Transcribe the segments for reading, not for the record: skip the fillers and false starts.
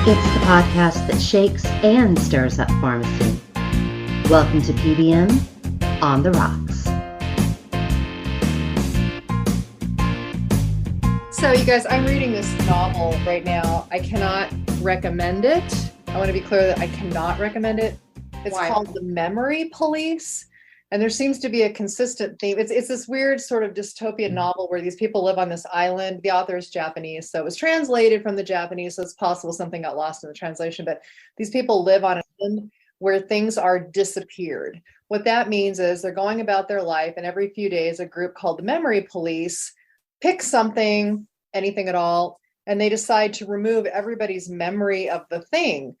It's the podcast that shakes and stirs up pharmacy. Welcome to PBM on the Rocks. So you guys, I'm reading this novel right now. I cannot recommend it. I want to be clear that I cannot recommend it. It's called The Memory Police. And there seems to be a consistent theme. It's this weird sort of dystopian novel where these people live on this island. The author is Japanese, so it was translated from the Japanese, so it's possible something got lost in the translation. But these people live on an island where things are disappeared. What that means is they're going about their life, and every few days, a group called the Memory Police picks something, anything at all, and they decide to remove everybody's memory of the thing.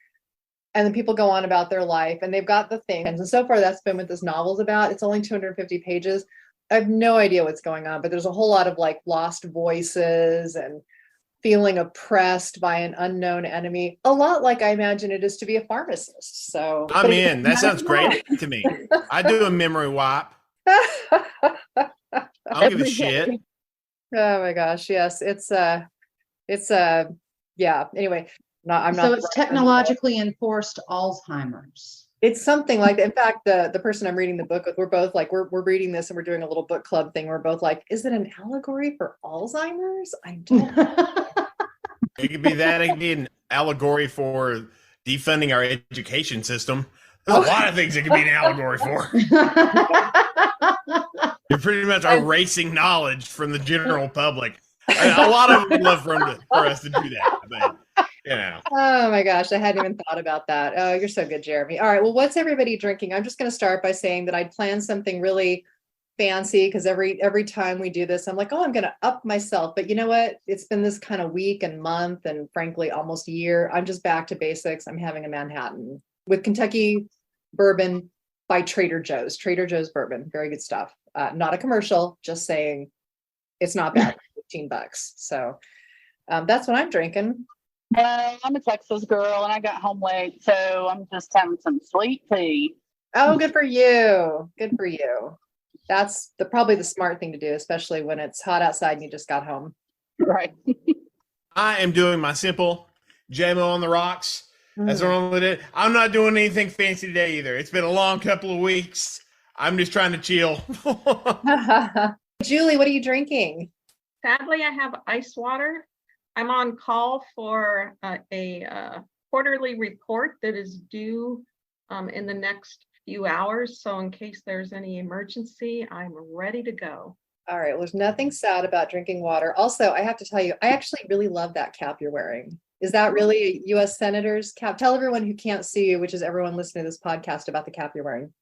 And then people go on about their life and they've got the thing. And so far that's been what this novel's about. It's only 250 pages. I have no idea what's going on, but there's a whole lot of like lost voices and feeling oppressed by an unknown enemy. A lot like I imagine it is to be a pharmacist. So I'm in. That sounds great to me. I do a memory wipe. I don't give a shit. Oh my gosh. Yes. Yeah. Anyway. So it's technologically enforced Alzheimer's. It's something like that. In fact, the person I'm reading the book with, we're both like, we're reading this and we're doing a little book club thing. We're both like, is it an allegory for Alzheimer's? I don't know. It could be that. It could be an allegory for defunding our education system. There's a lot of things it could be an allegory for. You're pretty much erasing knowledge from the general public. A lot of them would love for us to do that, but you know. Oh my gosh, I hadn't even thought about that. Oh, you're so good, Jeremy. All right, well, what's everybody drinking? I'm just going to start by saying that I'd planned something really fancy because every time we do this, I'm like, oh, I'm going to up myself. But you know what? It's been this kind of week and month and frankly, almost a year. I'm just back to basics. I'm having a Manhattan with Kentucky bourbon by Trader Joe's. Trader Joe's bourbon. Very good stuff. Not a commercial, just saying it's not bad. $15. So that's what I'm drinking. I'm a Texas girl and I got home late, so I'm just having some sweet tea. Oh, good for you. Good for you. That's probably the smart thing to do, especially when it's hot outside and you just got home. Right. I am doing my simple JMO on the rocks. That's what I'm doing. I'm not doing anything fancy today either. It's been a long couple of weeks. I'm just trying to chill. Julie, what are you drinking? Sadly, I have ice water. I'm on call for a quarterly report that is due in the next few hours. So in case there's any emergency, I'm ready to go. All right. Well, there's nothing sad about drinking water. Also, I have to tell you, I actually really love that cap you're wearing. Is that really a U.S. Senator's cap? Tell everyone who can't see you, which is everyone listening to this podcast, about the cap you're wearing.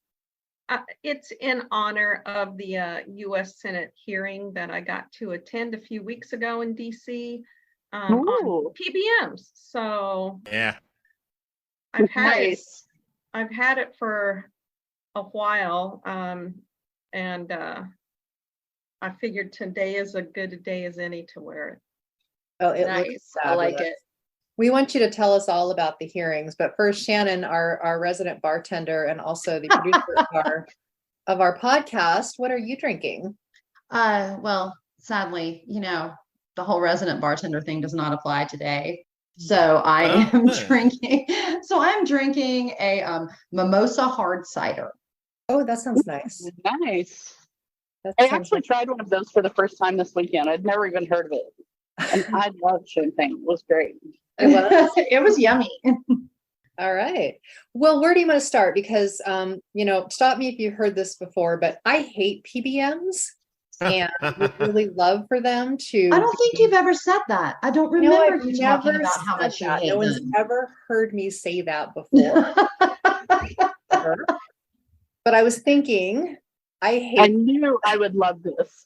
It's in honor of the U.S. Senate hearing that I got to attend a few weeks ago in D.C. On PBMs. So yeah, I've had it for a while, and I figured today is a good day as any to wear it. Oh, it looks fabulous. I like it. We want you to tell us all about the hearings, but first, Shannon, our resident bartender and also the producer of our podcast, what are you drinking? Well, sadly, the whole resident bartender thing does not apply today. So I'm drinking a Mimosa hard cider. Oh, that sounds nice. Nice. I actually tried one of those for the first time this weekend. I'd never even heard of it. And I love champagne. It was great. It was yummy. All right. Well, where do you want to start? Because, stop me if you've heard this before, but I hate PBMs and would really love for them to. I don't think you've ever said that. I don't remember you talking about how much you hate them. No one's ever heard me say that before. But I was thinking, I knew I would love this.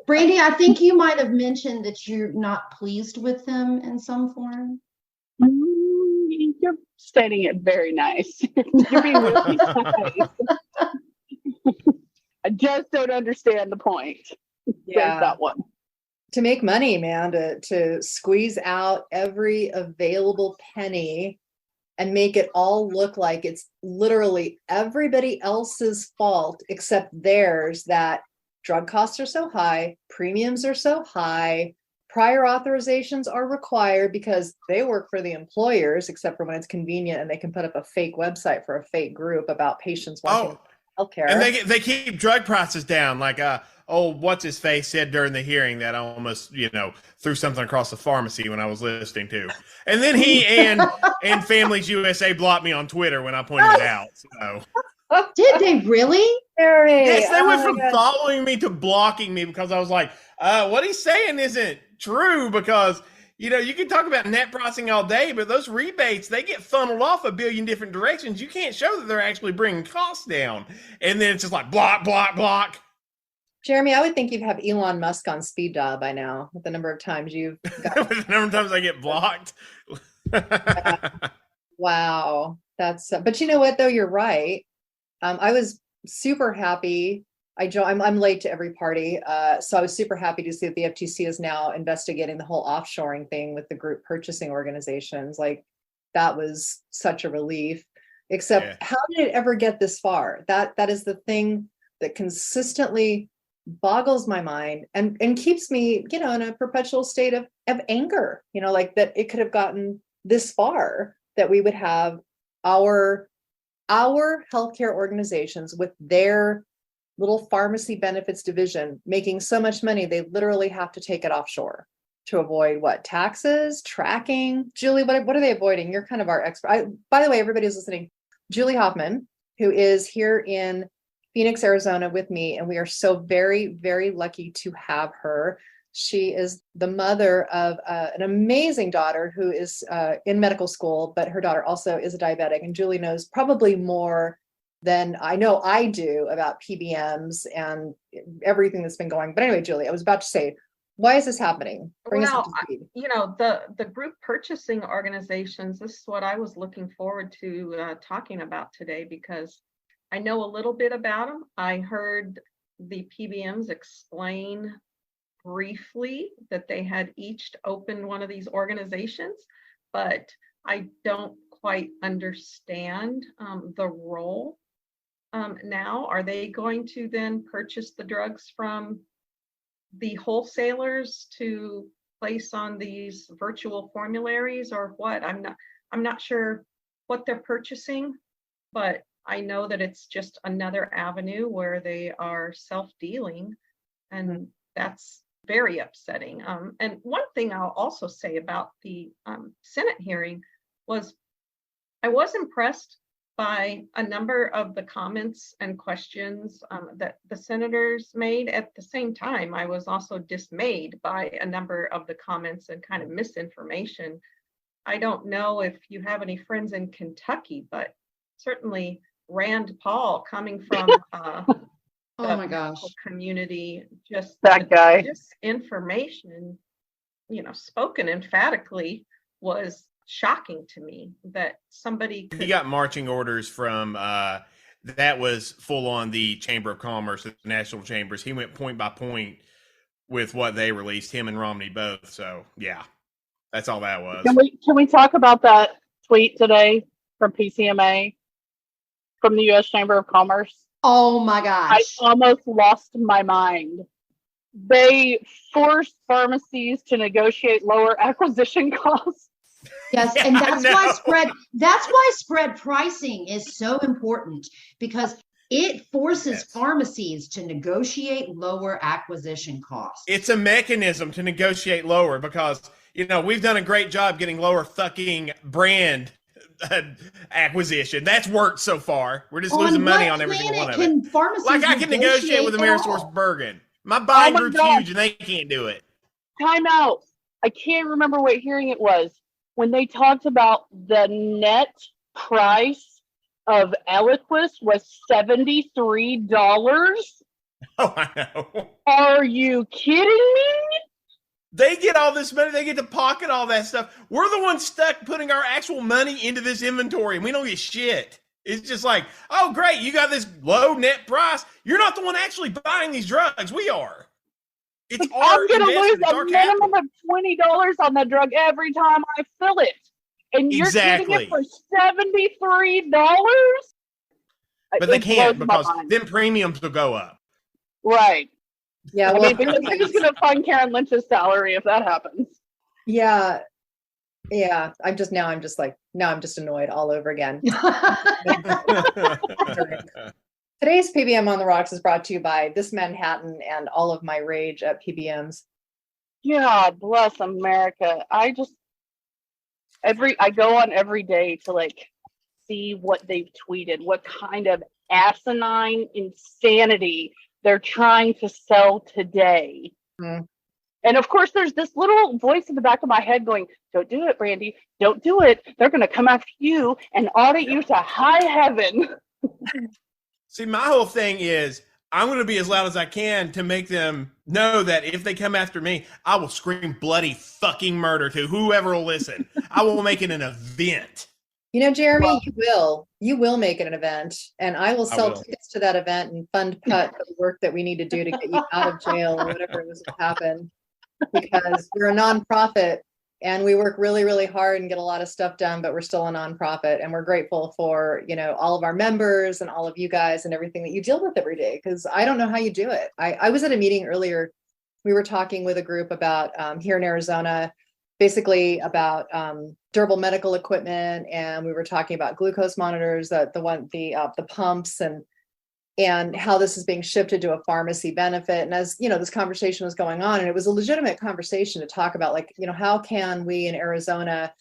Brandi, I think you might have mentioned that you're not pleased with them in some form. You're stating it very nice. You're being really nice. I just don't understand the point. Yeah. There's that one. To make money, man, to squeeze out every available penny and make it all look like it's literally everybody else's fault except theirs, that drug costs are so high, premiums are so high, prior authorizations are required because they work for the employers, except for when it's convenient and they can put up a fake website for a fake group about patients wanting healthcare. And they keep drug prices down. Like, what's his face said during the hearing that I almost, threw something across the pharmacy when I was listening to. And then he and Families USA blocked me on Twitter when I pointed it out. So. Did they really? Yes, they went from following me to blocking me because I was like, what he's saying isn't true because, you can talk about net pricing all day, but those rebates, they get funneled off a billion different directions. You can't show that they're actually bringing costs down. And then it's just like block, block, block. Jeremy, I would think you'd have Elon Musk on speed dial by now with the number of times you've got. With the number of times I get blocked. Wow. But you know what, though? You're right. I was super happy. I'm late to every party. So I was super happy to see that the FTC is now investigating the whole offshoring thing with the group purchasing organizations. Like, that was such a relief, except how did it ever get this far? That is the thing that consistently boggles my mind and keeps me, in a perpetual state of anger, like that it could have gotten this far, that we would have our healthcare organizations with their little pharmacy benefits division making so much money, they literally have to take it offshore to avoid taxes, tracking. Julie, what are they avoiding? You're kind of our expert. By the way, everybody who's listening, Julie Hoffman, who is here in Phoenix, Arizona with me, and we are so very, very lucky to have her. She is the mother of an amazing daughter who is in medical school, but her daughter also is a diabetic. And Julie knows probably more than I know I do about PBMs and everything that's been going. But anyway, Julie, I was about to say, why is this happening? Bring us up to speed. The group purchasing organizations, this is what I was looking forward to talking about today, because I know a little bit about them. I heard the PBMs explain briefly that they had each opened one of these organizations, but I don't quite understand the role. Now, are they going to then purchase the drugs from the wholesalers to place on these virtual formularies, or what? I'm not sure what they're purchasing, but I know that it's just another avenue where they are self-dealing, and that's very upsetting. And one thing I'll also say about the Senate hearing was I was impressed by a number of the comments and questions that the senators made. At the same time, I was also dismayed by a number of the comments and kind of misinformation. I don't know if you have any friends in Kentucky, but certainly Rand Paul, coming from oh my gosh, community, just that guy. This information, spoken emphatically, was shocking to me that somebody could. He got marching orders from that was full on the Chamber of Commerce, the national chambers. He went point by point with what they released, him and Romney both. So yeah, that's all that was. Can we talk about that tweet today from PCMA, from the U.S. Chamber of Commerce? Oh my gosh. I almost lost my mind. They forced pharmacies to negotiate lower acquisition costs. Yes, and that's why spread pricing is so important, because it forces pharmacies to negotiate lower acquisition costs. It's a mechanism to negotiate lower because, we've done a great job getting lower fucking brand acquisition. That's worked so far. We're just losing money on every single one of it. Like I can negotiate with AmerisourceBergen. My buying group's huge and they can't do it. Time out. I can't remember what hearing it was when they talked about the net price of Eliquis was $73. Oh, I know. Are you kidding me? They get all this money. They get to pocket all that stuff. We're the ones stuck putting our actual money into this inventory, and we don't get shit. It's just like, oh, great, you got this low net price. You're not the one actually buying these drugs. We are. It's I'm going to lose a minimum of $20 on that drug every time I fill it. And you're getting it for $73? But they can't, because then premiums will go up. Right. Yeah, I well, mean, because I'm just gonna fund Karen Lynch's salary if that happens. yeah, I'm just annoyed all over again. Today's PBM on the Rocks is brought to you by This Manhattan and all of my rage at PBMs. Yeah, bless America. I go on every day to like see what they've tweeted, what kind of asinine insanity they're trying to sell today. Mm. And of course, there's this little voice in the back of my head going, "Don't do it, Brandi. Don't do it. They're going to come after you and audit you to high heaven." See, my whole thing is I'm going to be as loud as I can to make them know that if they come after me, I will scream bloody fucking murder to whoever will listen. I will make it an event. You know, Jeremy, you will make it an event, and I will sell tickets to that event and fund PUTT for the work that we need to do to get you out of jail or whatever was to happen, because we're a nonprofit and we work really, really hard and get a lot of stuff done, but we're still a nonprofit, and we're grateful for, you know, all of our members and all of you guys and everything that you deal with every day, because I don't know how you do it. I was at a meeting earlier. We were talking with a group about here in Arizona, basically about durable medical equipment, and we were talking about glucose monitors, the pumps, and how this is being shifted to a pharmacy benefit. And as you know, this conversation was going on, and it was a legitimate conversation to talk about, like, you know, how can we in Arizona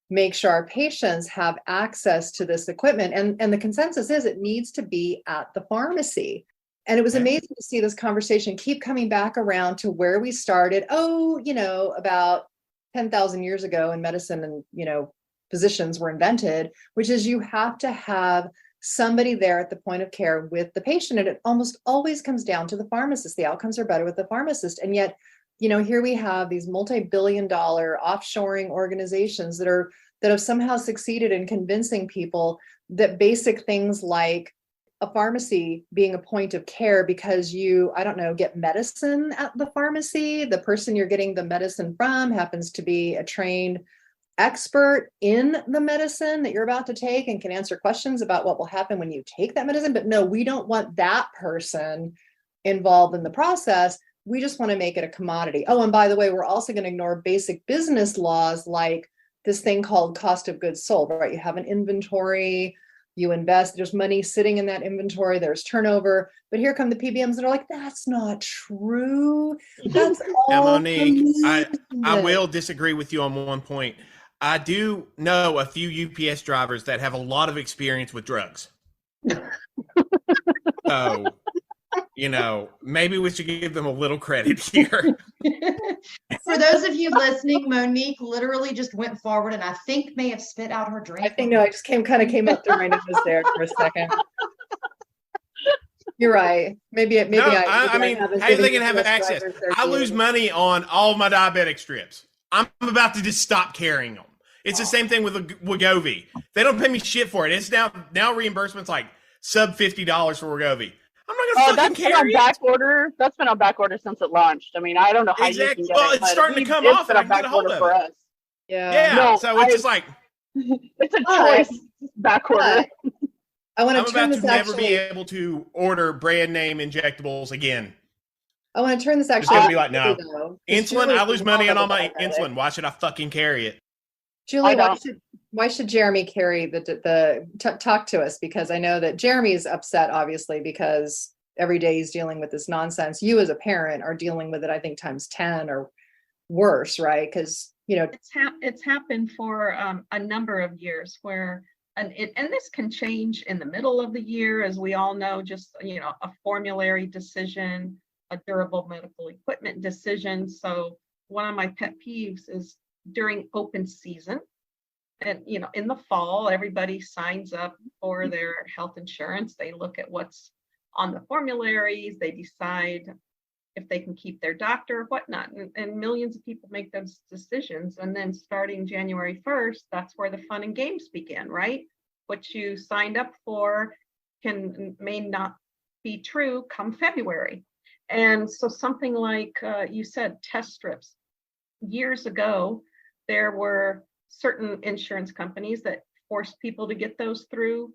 make sure our patients have access to this equipment? And the consensus is it needs to be at the pharmacy. And it was amazing to see this conversation keep coming back around to where we started, about 10,000 years ago in medicine, and, you know, physicians were invented, which is you have to have somebody there at the point of care with the patient. And it almost always comes down to the pharmacist. The outcomes are better with the pharmacist. And yet, you know, here we have these multi-billion-dollar offshoring organizations that have somehow succeeded in convincing people that basic things like a pharmacy being a point of care, because you, get medicine at the pharmacy. The person you're getting the medicine from happens to be a trained expert in the medicine that you're about to take and can answer questions about what will happen when you take that medicine. But no, we don't want that person involved in the process. We just want to make it a commodity. Oh, and by the way, we're also going to ignore basic business laws like this thing called cost of goods sold, right? You have an inventory, you invest, there's money sitting in that inventory, there's turnover. But here come the PBMs that are like, that's not true. That's all. Monique, I will disagree with you on one point. I do know a few UPS drivers that have a lot of experience with drugs. So, you know, maybe we should give them a little credit here. For those of you listening, Monique literally just went forward and I think may have spit out her drink. I just came up through my nose there for a second. You're right. Maybe they can have access. I lose money on all my diabetic strips. I'm about to just stop carrying them. It's the same thing with Wegovy. They don't pay me shit for it. It's now reimbursement's like sub $50 for Wegovy. I'm not gonna fucking carry it. That's been on back order since it launched. I mean, I don't know how you can get it. Well, it's starting to come off and I can get a hold of for it. Us. Yeah. No, so it's just like it's a choice back order. I'm about to never be able to order brand name injectables again. I want to turn this It's gonna be like, no. Insulin, I lose money on all my insulin. Why should I fucking carry it? Julie, why should Jeremy carry talk to us? Because I know that Jeremy is upset, obviously, because every day he's dealing with this nonsense. You as a parent are dealing with it, I think, times 10 or worse, right? Because, you know, it's happened for a number of years where, and this can change in the middle of the year, as we all know, just, you know, a formulary decision, a durable medical equipment decision. So one of my pet peeves is during open season, and, you know, in the fall, everybody signs up for their health insurance. They look at what's on the formularies, they decide if they can keep their doctor or whatnot, and millions of people make those decisions. And then starting January 1st, that's where the fun and games begin, right? What you signed up for may not be true come February. And so something like you said, test strips. Years ago, there were certain insurance companies that forced people to get those through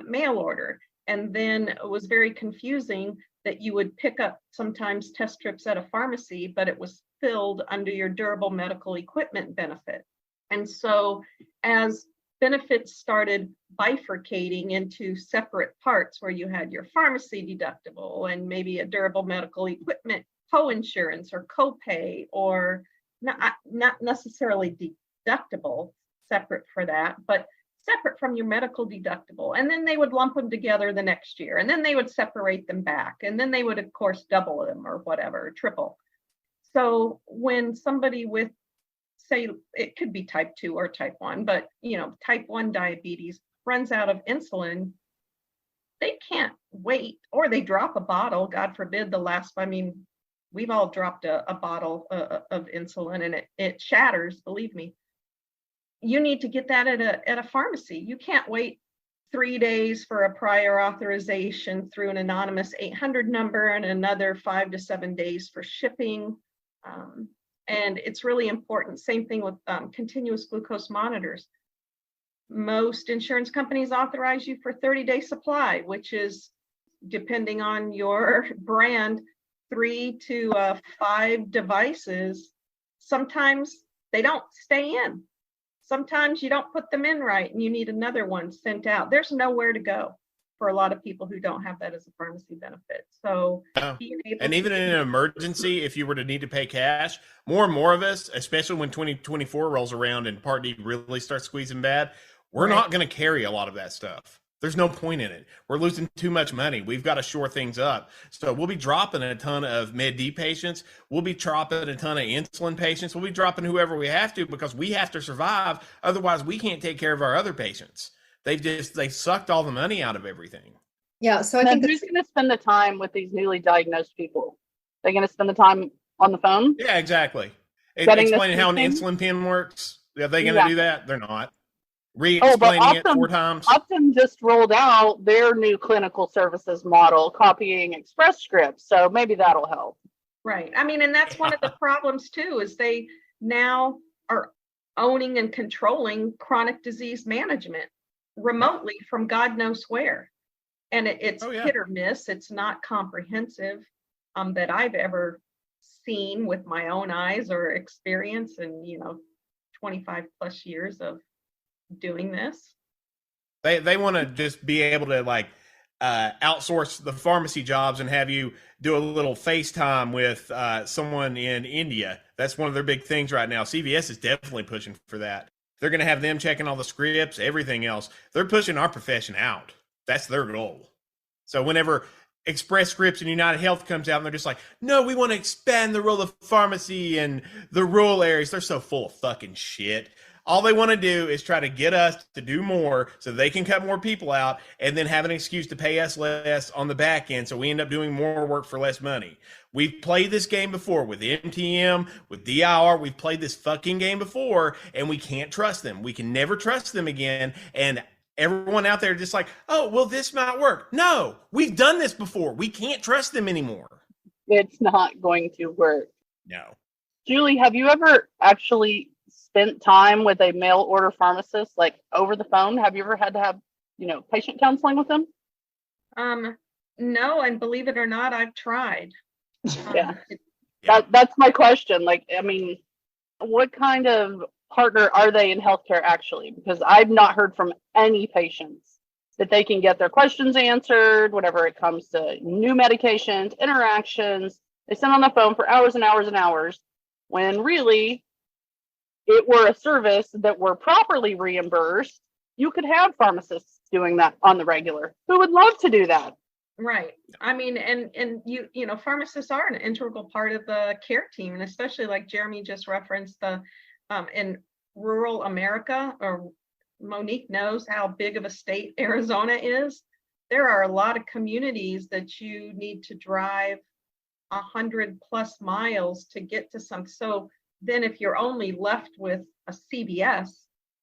mail order. And then it was very confusing that you would pick up sometimes test strips at a pharmacy, but it was filled under your durable medical equipment benefit. And so as benefits started bifurcating into separate parts where you had your pharmacy deductible and maybe a durable medical equipment co-insurance or copay, or not necessarily deductible separate for that, but separate from your medical deductible. And then they would lump them together the next year, and then they would separate them back. And then they would, of course, double them or whatever, triple. So when somebody with, say, it could be type 2 or type 1, but type 1 diabetes runs out of insulin, they can't wait, or they drop a bottle, God forbid, we've all dropped a bottle of insulin and it shatters, believe me. You need to get that at a pharmacy. You can't wait 3 days for a prior authorization through an anonymous 800 number and another 5 to 7 days for shipping. And it's really important. Same thing with continuous glucose monitors. Most insurance companies authorize you for 30-day supply, which is, depending on your brand, 3 to 5 devices. Sometimes they don't stay in. Sometimes you don't put them in right and you need another one sent out. There's nowhere to go for a lot of people who don't have that as a pharmacy benefit. So, and even in an emergency, if you were to need to pay cash, more and more of us, especially when 2024 rolls around and Part D really starts squeezing bad, we're not going to carry a lot of that stuff. There's no point in it. We're losing too much money. We've got to shore things up. So we'll be dropping a ton of Med D patients. We'll be dropping a ton of insulin patients. We'll be dropping whoever we have to, because we have to survive. Otherwise, we can't take care of our other patients. They've sucked all the money out of everything. Yeah. So I think who's going to spend the time with these newly diagnosed people? They're going to spend the time on the phone? Yeah, exactly. Explaining how an insulin pen works. Are they going to do that? They're not. Re-explaining it 4 times. Optum just rolled out their new clinical services model, copying Express Scripts. So maybe that'll help. Right. I mean, and that's one of the problems too, is they now are owning and controlling chronic disease management remotely from God knows where. And it's hit or miss. It's not comprehensive that I've ever seen with my own eyes or experience in 25 plus years of doing this. They want to just be able to outsource the pharmacy jobs and have you do a little FaceTime with someone in India. That's one of their big things right now. CVS is definitely pushing for that. They're going to have them checking all the scripts, everything else. They're pushing our profession out. That's their goal. So whenever Express Scripts and United Health comes out and they're just like, no, we want to expand the role of pharmacy in the rural areas. They're so full of fucking shit. All they want to do is try to get us to do more so they can cut more people out and then have an excuse to pay us less on the back end. So we end up doing more work for less money. We've played this game before with MTM, with DIR. We've played this fucking game before, and we can't trust them. We can never trust them again. And everyone out there just like, oh, well, this might work. No, we've done this before. We can't trust them anymore. It's not going to work. No. Julie, have you ever actually spent time with a mail order pharmacist, like over the phone? Have you ever had to have, patient counseling with them? No, and believe it or not, I've tried. That's my question. What kind of partner are they in healthcare actually? Because I've not heard from any patients that they can get their questions answered, whenever it comes to new medications, interactions. They sit on the phone for hours and hours and hours, when really it were a service that were properly reimbursed. You could have pharmacists doing that on the regular who would love to do that. Right. I mean, and pharmacists are an integral part of the care team, and especially like Jeremy just referenced, the in rural America, or Monique knows how big of a state Arizona is. There are a lot of communities that you need to drive 100+ miles to get to some. So then if you're only left with a CVS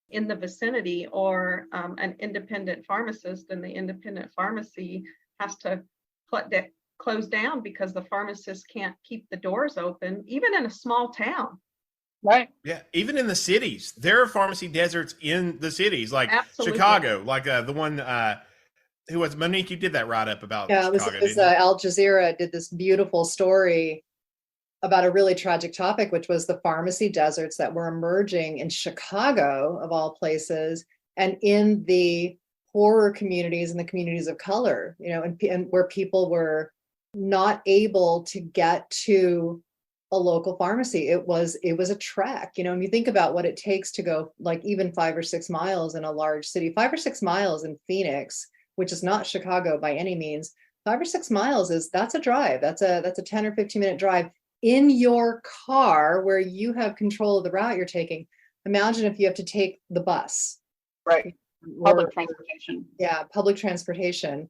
in the vicinity, or an independent pharmacist, and the independent pharmacy has to close down because the pharmacist can't keep the doors open, even in a small town. Right. Yeah. Even in the cities, there are pharmacy deserts in the cities, like Absolutely. Chicago, like the one Who was Monique? You did that write up about Yeah, it was, Chicago. it was Al Jazeera did this beautiful story about a really tragic topic, which was the pharmacy deserts that were emerging in Chicago, of all places, and in the poorer communities and the communities of color, and where people were not able to get to a local pharmacy. It was a trek, and you think about what it takes to go like even 5 or 6 miles in a large city, 5 or 6 miles in Phoenix, which is not Chicago by any means. 5 or 6 miles that's a drive. That's a 10 or 15-minute drive in your car where you have control of the route you're taking. Imagine if you have to take the bus. Right. Public transportation. Yeah, public transportation.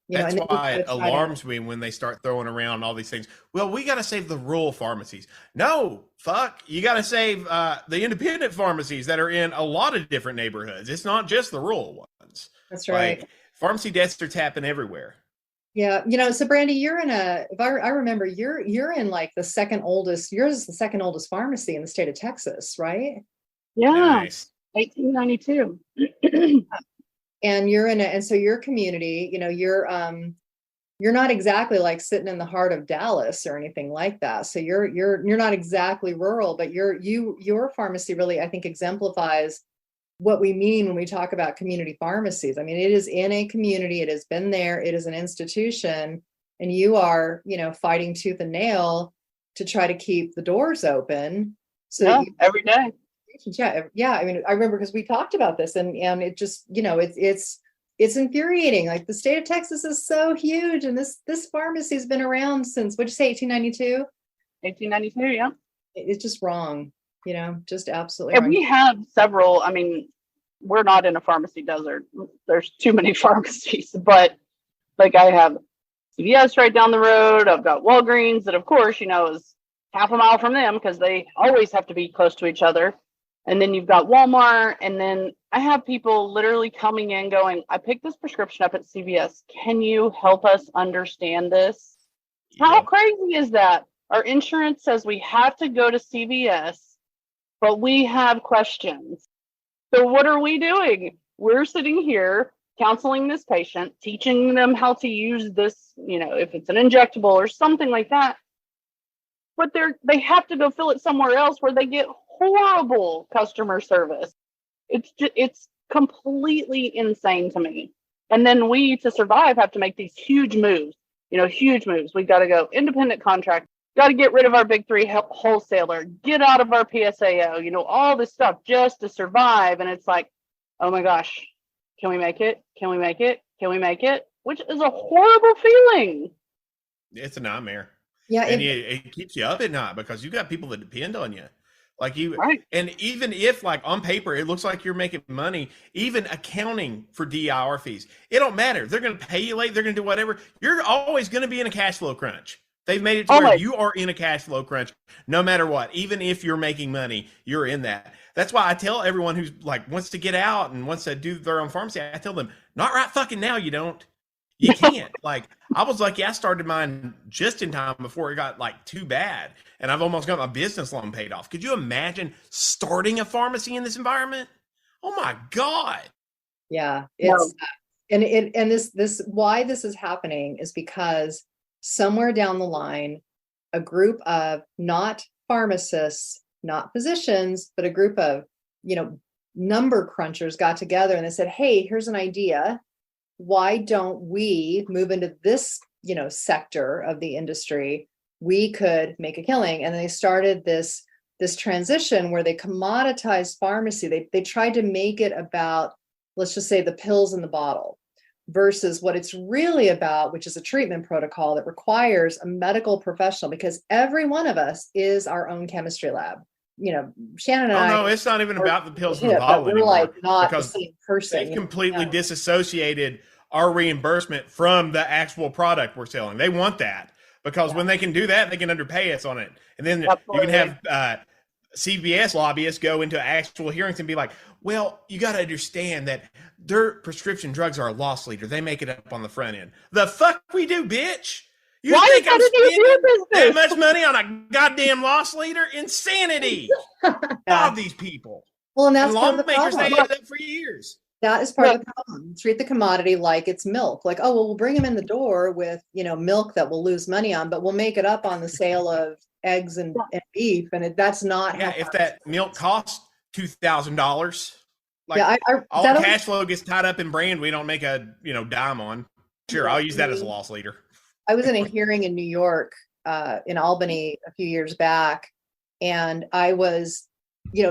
That's why it alarms me when they start throwing around all these things. Well, we got to save the rural pharmacies. No, fuck. You got to save the independent pharmacies that are in a lot of different neighborhoods. It's not just the rural ones. That's right. Like, pharmacy deserts happen everywhere. Yeah, so Brandi, you're in if I remember, you're in like the second oldest. Yours is the second oldest pharmacy in the state of Texas, right? Yeah, nice. 1892. And you're in and so your community, you're not exactly like sitting in the heart of Dallas or anything like that. So you're not exactly rural, but your pharmacy really, I think, exemplifies what we mean when we talk about community pharmacies. I mean, it is in a community, it has been there, it is an institution, and you are, fighting tooth and nail to try to keep the doors open. So every day. Yeah. I mean, I remember because we talked about this and it just, it's infuriating. Like the state of Texas is so huge, and this pharmacy has been around since, what'd you say, 1892? 1892, yeah. It's just wrong. Just absolutely and wrong. We have several. I mean, we're not in a pharmacy desert. There's too many pharmacies, but like I have CVS right down the road. I've got Walgreens that, of course, is half a mile from them because they always have to be close to each other. And then you've got Walmart. And then I have people literally coming in going, I picked this prescription up at CVS. Can you help us understand this? Yeah. How crazy is that? Our insurance says we have to go to CVS, but we have questions. So what are we doing? We're sitting here counseling this patient, teaching them how to use this, if it's an injectable or something like that. But they have to go fill it somewhere else where they get horrible customer service. It's completely insane to me. And then we, to survive, have to make these huge moves. Huge moves. We've got to go independent contract. Got to get rid of our big three wholesaler, get out of our PSAO, all this stuff just to survive. And it's like, oh my gosh, can we make it? Can we make it? Can we make it? Which is a horrible feeling. It's a nightmare. Yeah. And it keeps you up at night because you got people that depend on you. Like right. And even if like on paper, it looks like you're making money, even accounting for DIR fees, it don't matter. They're going to pay you late. They're going to do whatever. You're always going to be in a cash flow crunch. They've made it to where you are in a cash flow crunch, no matter what. Even if you're making money, you're in that. That's why I tell everyone who's like wants to get out and wants to do their own pharmacy, I tell them, not right fucking now, you don't. You can't. Like, I was lucky I started mine just in time before it got like too bad. And I've almost got my business loan paid off. Could you imagine starting a pharmacy in this environment? Oh my God. Yeah. It's and this why this is happening is because somewhere down the line, a group of not pharmacists, not physicians, but a group of, number crunchers got together and they said, hey, here's an idea. Why don't we move into this, sector of the industry? We could make a killing. And they started this transition where they commoditized pharmacy. They tried to make it about, let's just say, the pills in the bottle versus what it's really about, which is a treatment protocol that requires a medical professional, because every one of us is our own chemistry lab. Shannon and I. No, it's not even about the pills in the bottle we're anymore. Like not because the same person. They've completely disassociated our reimbursement from the actual product we're selling. They want that because when they can do that, they can underpay us on it. And then you can have CVS lobbyists go into actual hearings and be like, well, you got to understand that their prescription drugs are a loss leader. They make it up on the front end. The fuck we do, bitch. You think I'm spending that much money on a goddamn loss leader? Insanity. God, these people. Well, and that's lawmakers, they did that for years. That is part of the problem. Treat the commodity like it's milk. Like, oh, well, we'll bring them in the door with, milk that we'll lose money on, but we'll make it up on the sale of eggs and beef. And that's not Yeah, if that milk costs $2,000, like all our cash flow gets tied up in brand we don't make a dime on. Sure, I'll use that as a loss leader. I was in a hearing in New York, in Albany a few years back, and I was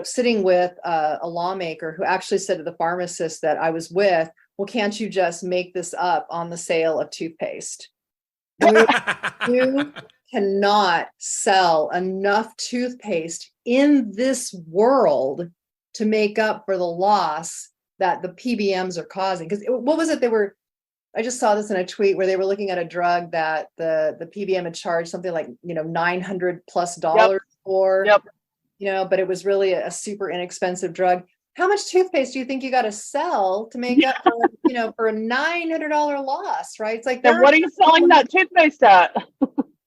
sitting with a lawmaker who actually said to the pharmacist that I was with, well, can't you just make this up on the sale of toothpaste? You cannot sell enough toothpaste in this world to make up for the loss that the PBMs are causing. Because what was it I just saw this in a tweet where they were looking at a drug that the PBM had charged something like, $900+ for. Yep. But it was really a super inexpensive drug. How much toothpaste do you think you got to sell to make up for, for a $900 loss, right? It's like, then what are you selling that toothpaste at?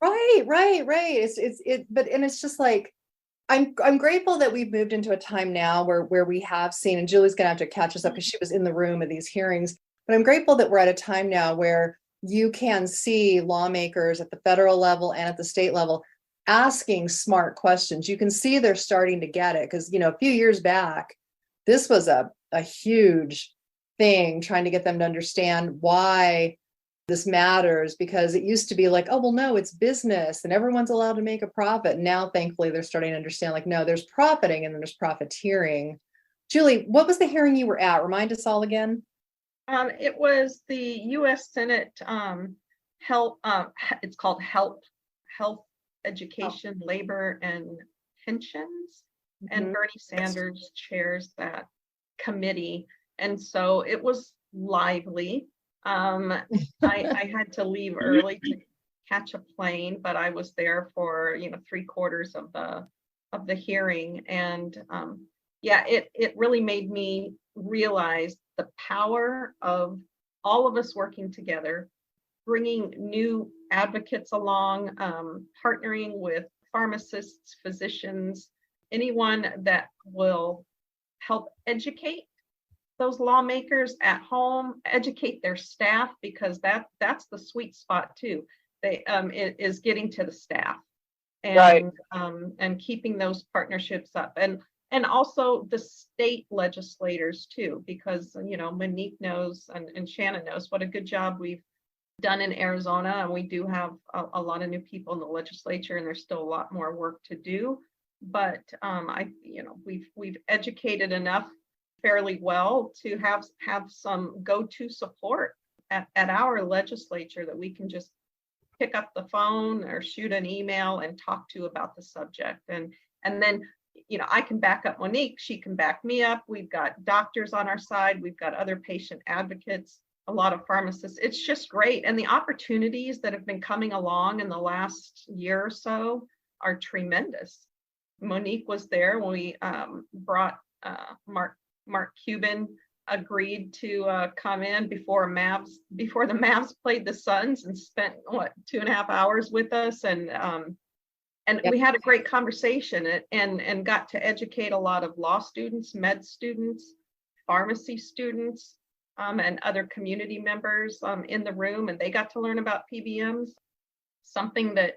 Right. It's just like, I'm grateful that we've moved into a time now where we have seen, and Julie's going to have to catch us up because she was in the room of these hearings, but I'm grateful that we're at a time now where you can see lawmakers at the federal level and at the state level asking smart questions. You can see they're starting to get it because, a few years back, this was a huge thing trying to get them to understand why this matters, because it used to be like, oh, well, no, it's business and everyone's allowed to make a profit. Now, thankfully, they're starting to understand like, no, there's profiting and then there's profiteering. Julie, what was the hearing you were at? Remind us all again. It was the U.S. Senate health. It's called Health, Education, Labor, and Pensions. And Bernie Sanders chairs that committee. And so it was lively. I had to leave early to catch a plane, but I was there for 3/4 of the hearing. And it really made me realize the power of all of us working together, bringing new advocates along, partnering with pharmacists, physicians, anyone that will help educate those lawmakers at home, educate their staff, because that's the sweet spot too. It is getting to the staff and right. And keeping those partnerships up, and also the state legislators too, because Monique knows and Shannon knows what a good job we've done in Arizona, and we do have a lot of new people in the legislature, and there's still a lot more work to do. But we've educated enough fairly well to have some go-to support at our legislature that we can just pick up the phone or shoot an email and talk to about the subject. And then I can back up Monique, she can back me up. We've got doctors on our side, we've got other patient advocates, a lot of pharmacists. It's just great. And the opportunities that have been coming along in the last year or so are tremendous. Monique was there when we brought Mark Cuban agreed to come in before the Mavs played the Suns and spent 2.5 hours with us, and yep. We had a great conversation and got to educate a lot of law students, med students, pharmacy students, and other community members in the room, and they got to learn about PBMs, something that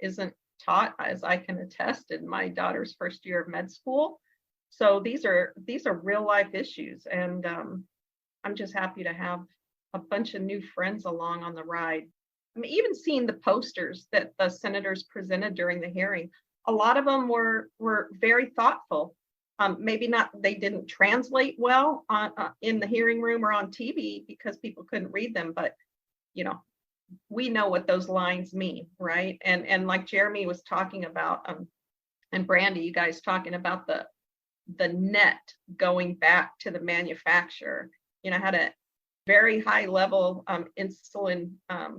isn't taught, as I can attest, in my daughter's first year of med school. So these are real life issues, and I'm just happy to have a bunch of new friends along on the ride. I mean, even seeing the posters that the senators presented during the hearing, a lot of them were very thoughtful. Maybe they didn't translate well in the hearing room or on TV because people couldn't read them, but we know what those lines mean, right? And like Jeremy was talking about, and Brandi, you guys talking about the net going back to the manufacturer. I had a very high level insulin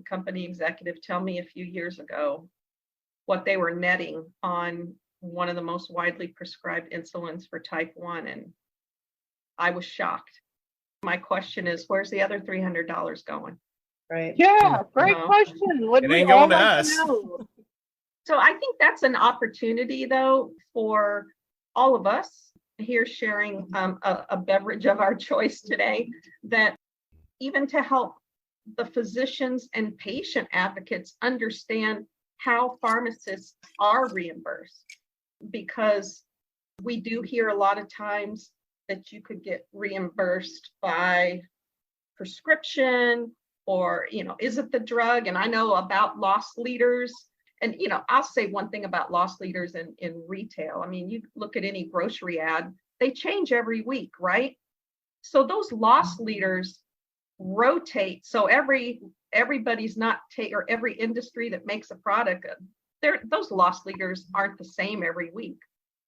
company executive tell me a few years ago what they were netting on one of the most widely prescribed insulins for type 1, and I was shocked. My question is, where's the other $300 going? Right. Yeah, great question. It ain't going to us. So I think that's an opportunity, though, for all of us here sharing a beverage of our choice today, that even to help the physicians and patient advocates understand how pharmacists are reimbursed, because we do hear a lot of times that you could get reimbursed by prescription, or, is it the drug? And I know about loss leaders. And, I'll say one thing about loss leaders in retail. I mean, you look at any grocery ad, they change every week, right? So those loss leaders rotate. So everybody's not or every industry that makes a product, those loss leaders aren't the same every week.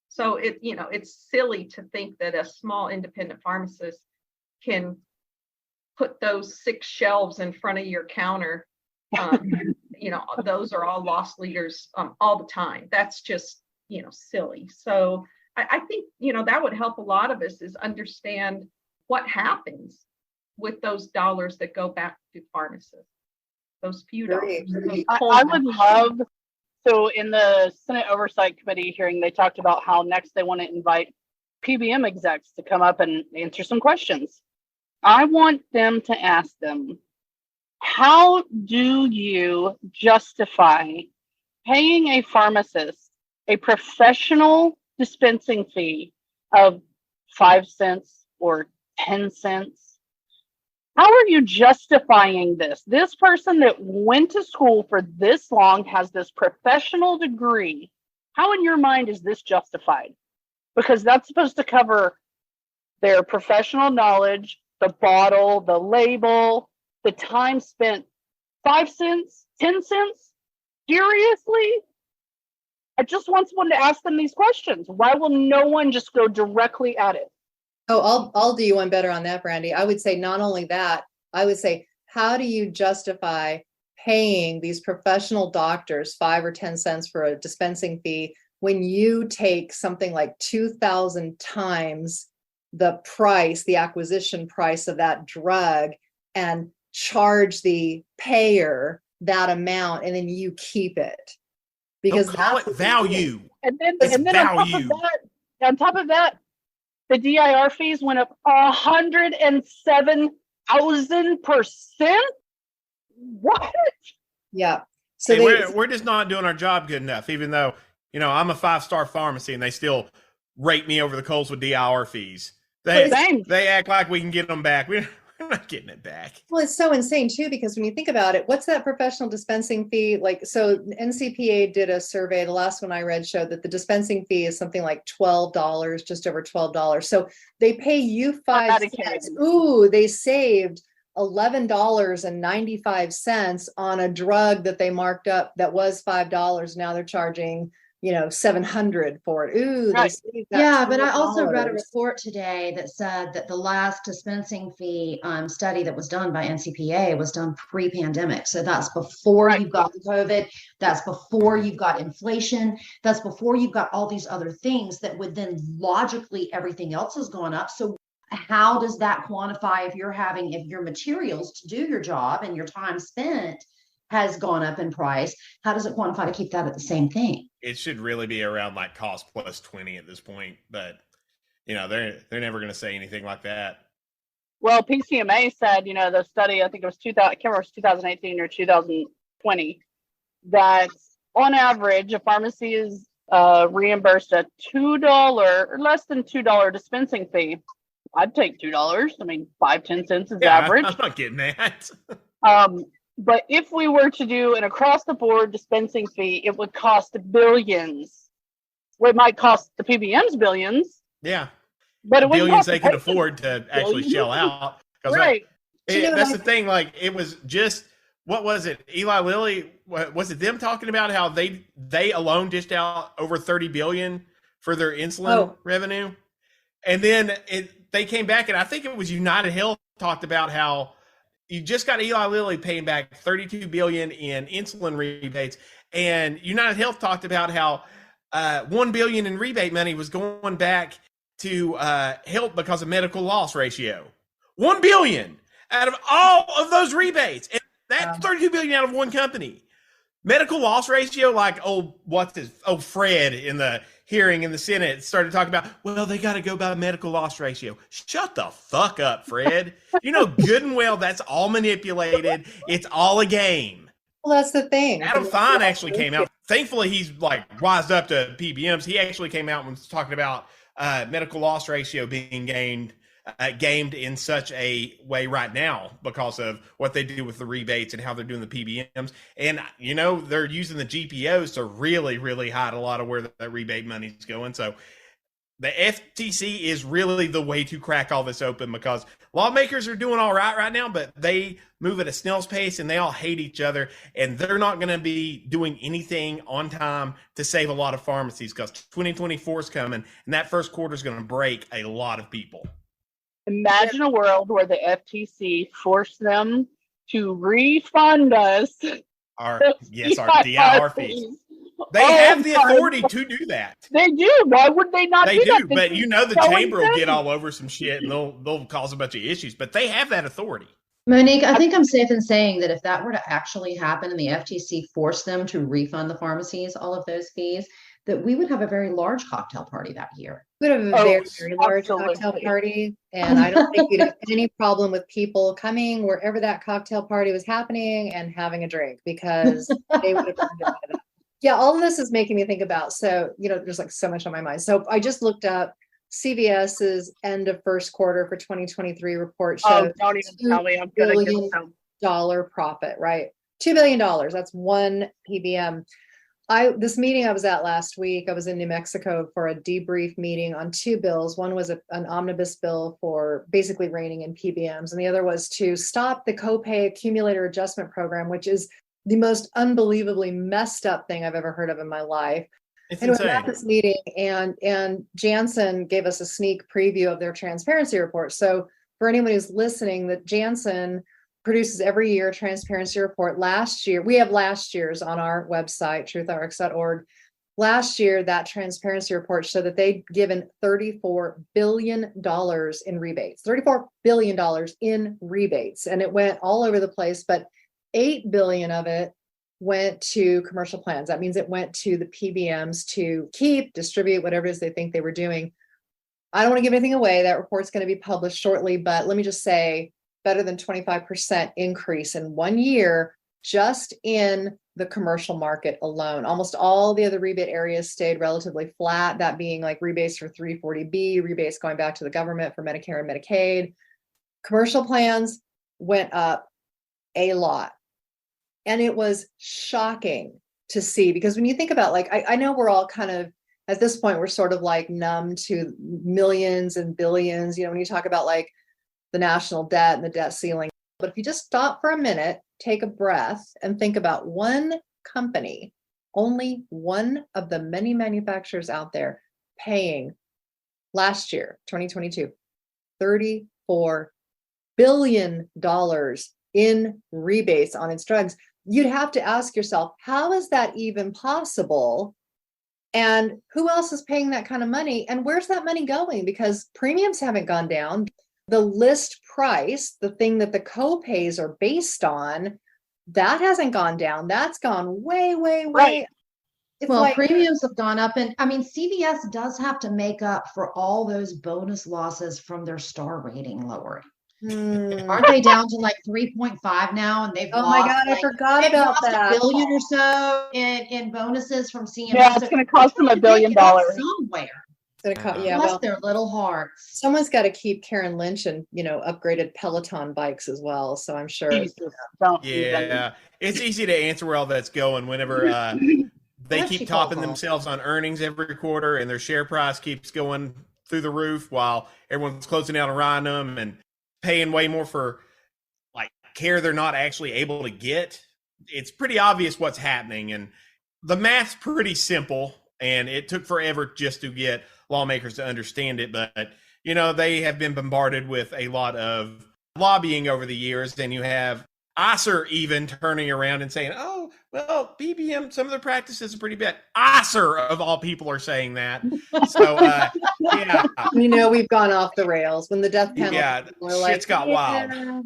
So it's silly to think that a small independent pharmacist can put those 6 shelves in front of your counter. Those are all loss leaders all the time. That's just, silly. So I think, that would help a lot of us is understand what happens with those dollars that go back to pharmacists, those few dollars. I would love, so in the Senate Oversight Committee hearing, they talked about how next they want to invite PBM execs to come up and answer some questions. I want them to ask them, how do you justify paying a pharmacist a professional dispensing fee of 5 cents or 10 cents? How are you justifying this? This person that went to school for this long has this professional degree. How in your mind is this justified? Because that's supposed to cover their professional knowledge, the bottle, the label, the time spent. 5 cents, 10 cents? Seriously? I just want someone to ask them these questions. Why will no one just go directly at it? Oh, I'll do you one better on that, Brandi. I would say not only that, I would say, how do you justify paying these professional doctors 5 or 10 cents for a dispensing fee when you take something like 2,000 times the price, the acquisition price of that drug, and charge the payer that amount, and then you keep it? Because don't call it value. And then value. on top of that, the DIR fees went up 107,000%. What? Yeah. So hey, we're just not doing our job good enough, even though, I'm a 5-star pharmacy and they still rake me over the coals with DIR fees. They act like we can get them back. We're not getting it back. Well, it's so insane too, because when you think about it, what's that professional dispensing fee? So NCPA did a survey. The last one I read showed that the dispensing fee is something like $12, just over $12. So they pay you 5 cents. Ooh, they saved $11.95 on a drug that they marked up that was $5. Now they're charging $700 for it. Ooh, right. Yeah, but I also read a report today that said that the last dispensing fee study that was done by NCPA was done pre-pandemic. So that's before you've got COVID, that's before you've got inflation, that's before you've got all these other things that would then logically everything else has gone up. So how does that quantify if your materials to do your job and your time spent has gone up in price? How does it quantify to keep that at the same thing? It should really be around like cost plus 20 at this point, but they're never going to say anything like that. Well, PCMA said, the study, I think it was 2018 or 2020, that on average, a pharmacy is reimbursed a $2 or less than $2 dispensing fee. I'd take $2. I mean, 5-10 cents is average. I'm not getting that. But if we were to do an across-the-board dispensing fee, it would cost billions. Well, it might cost the PBMs billions. Yeah. But it billions they can afford to actually shell out. Right. That's the thing. Like, it was just, what was it? Eli Lilly, was it them talking about how they alone dished out over $30 billion for their insulin revenue? And then they came back, and I think it was United Health talked about how you just got Eli Lilly paying back $32 billion in insulin rebates, and United Health talked about how $1 billion in rebate money was going back to help because of medical loss ratio. $1 billion out of all of those rebates, and that's $32 billion out of one company. Medical loss ratio, like Fred in the hearing in the Senate started talking about, well, they got to go by medical loss ratio. Shut the fuck up, Fred. You know good and well that's all manipulated. It's all a game. Well, that's the thing. Adam Fine actually came out. Thankfully, he's like wised up to PBMs. He actually came out and was talking about medical loss ratio being gamed in such a way right now because of what they do with the rebates and how they're doing the PBMs. And, you know, they're using the GPOs to really, really hide a lot of where that rebate money's going. So the FTC is really the way to crack all this open because lawmakers are doing all right now, but they move at a snail's pace and they all hate each other. And they're not going to be doing anything on time to save a lot of pharmacies because 2024 is coming and that first quarter is going to break a lot of people. Imagine a world where the FTC forced them to refund us our DIR fees. They have the authority to do that. They do. Why would they not? They do do, that? but you know the chamber will get all over some shit and they'll cause a bunch of issues. But they have that authority. Monique, I think I'm safe in saying that if that were to actually happen and the FTC forced them to refund the pharmacies all of those fees, that we would have a very large cocktail party that year. We would have a very large cocktail party, and I don't think you'd have any problem with people coming wherever that cocktail party was happening and having a drink because they would have been doing it. Yeah, all of this is making me think about, so, you know, there's like so much on my mind. So I just looked up CVS's end of first quarter for 2023 report showed don't even tell me. I'm gonna get some $2 profit, right? $2 billion. That's one PBM. This meeting I was at last week, I was in New Mexico for a debrief meeting on two bills. One was an omnibus bill for basically reining in PBMs, and the other was to stop the copay accumulator adjustment program, which is the most unbelievably messed up thing I've ever heard of in my life. It's anyway, insane. at this meeting, and Janssen gave us a sneak preview of their transparency report. So for anyone who's listening, that Janssen produces every year a transparency report. Last year, we have last year's on our website, truthrx.org. Last year, that transparency report showed that they'd given $34 billion in rebates, $34 billion in rebates. And it went all over the place, but $8 billion of it went to commercial plans. That means it went to the PBMs to keep, distribute, whatever it is they think they were doing. I don't want to give anything away. That report's going to be published shortly, but let me just say, better than 25% increase in 1 year just in the commercial market alone. Almost all the other rebate areas stayed relatively flat, that being like rebates for 340B, rebates going back to the government for Medicare and Medicaid. Commercial plans went up a lot. And it was shocking to see, because when you think about, like, I know we're all kind of, at this point, we're sort of like numb to millions and billions, you know, when you talk about like the national debt and the debt ceiling. But if you just stop for a minute, take a breath and think about one company, only one of the many manufacturers out there paying last year, 2022, $34 billion in rebates on its drugs. You'd have to ask yourself, how is that even possible? And who else is paying that kind of money? And where's that money going? Because premiums haven't gone down. The list price, the thing that the copays are based on, that hasn't gone down. That's gone way, way, way. Right. It's Well, like, premiums have gone up, and I mean, CVS does have to make up for all those bonus losses from their star rating lowering. Aren't they down to like 3.5 now? And they've oh lost, my God, I like, forgot they've about lost that. $1 billion or so in bonuses from CMS. Yeah, it's going to cost them $1 billion. Somewhere. It's gonna yeah, Bless well, their little hearts. someone's got to keep Karen Lynch and, you know, upgraded Peloton bikes as well. So I'm sure. Jesus, don't Yeah, it's easy to answer where all that's going whenever they What keep she topping calls themselves on earnings every quarter and their share price keeps going through the roof while everyone's closing out around them and paying way more for like care they're not actually able to get. It's pretty obvious what's happening, and the math's pretty simple, and it took forever just to get lawmakers to understand it. But, you know, they have been bombarded with a lot of lobbying over the years. Then you have ICER even turning around and saying, oh, well, PBM, some of their practices are pretty bad. ICER, of all people, are saying that. So, yeah. You know, we've gone off the rails when the death panel. Yeah, shit's got wild.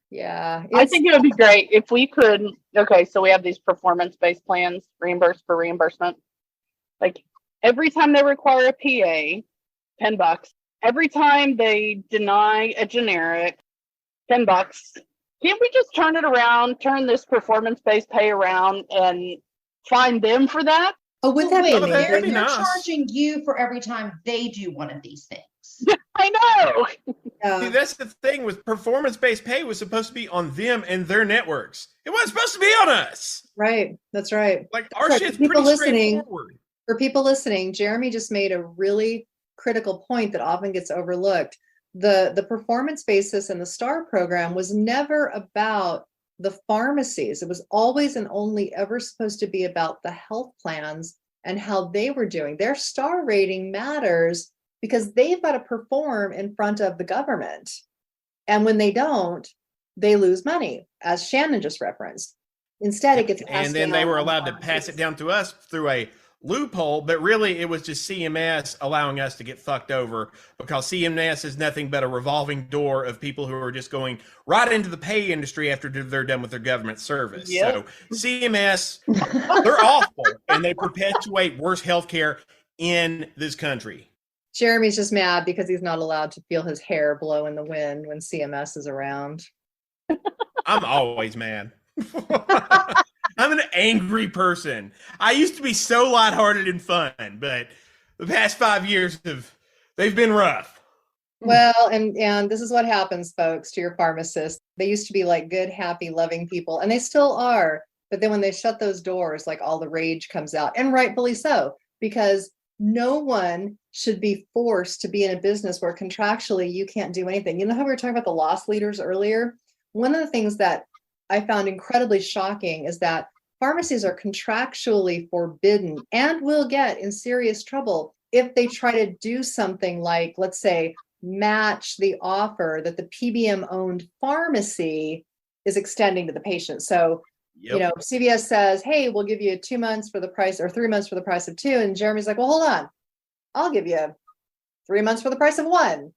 Yeah. I think it would be great if we could. Okay, so we have these performance-based plans, reimbursed for reimbursement. Like, Every time they require a PA, $10. Every time they deny a generic, $10. Can't we just turn it around, turn this performance-based pay around and fine them for that? Oh, would that be Wait, amazing? they're That'd be nice. charging you for every time they do one of these things. I know. See, that's the thing with performance-based pay was supposed to be on them and their networks. It wasn't supposed to be on us. Right. That's right. Like our Right, shit's people pretty listening- straightforward. For people listening, Jeremy just made a really critical point that often gets overlooked. The performance basis in the STAR program was never about the pharmacies. It was always and only ever supposed to be about the health plans and how they were doing. Their STAR rating matters because they've got to perform in front of the government. And when they don't, they lose money, as Shannon just referenced. Instead, it gets passed And then they down were on allowed to pharmacies. pass it down to us through a loophole, but really it was just CMS allowing us to get fucked over because CMS is nothing but a revolving door of people who are just going right into the pay industry after they're done with their government service. Yep. So CMS, they're awful and they perpetuate worse healthcare in this country. Jeremy's just mad because he's not allowed to feel his hair blow in the wind when CMS is around. I'm always mad. I'm an angry person. I used to be so lighthearted and fun, but the past 5 years they've been rough. Well, and this is what happens, folks, to your pharmacists. They used to be like good, happy, loving people, and they still are. But then when they shut those doors, like all the rage comes out, and rightfully so, because no one should be forced to be in a business where contractually you can't do anything. You know how we were talking about the loss leaders earlier? One of the things that I found incredibly shocking is that pharmacies are contractually forbidden and will get in serious trouble if they try to do something like, let's say, match the offer that the PBM owned pharmacy is extending to the patient. So, you know, CVS says, hey, we'll give you 2 months for the price or 3 months for the price of 2. And Jeremy's like, well, hold on. I'll give you 3 months for the price of 1.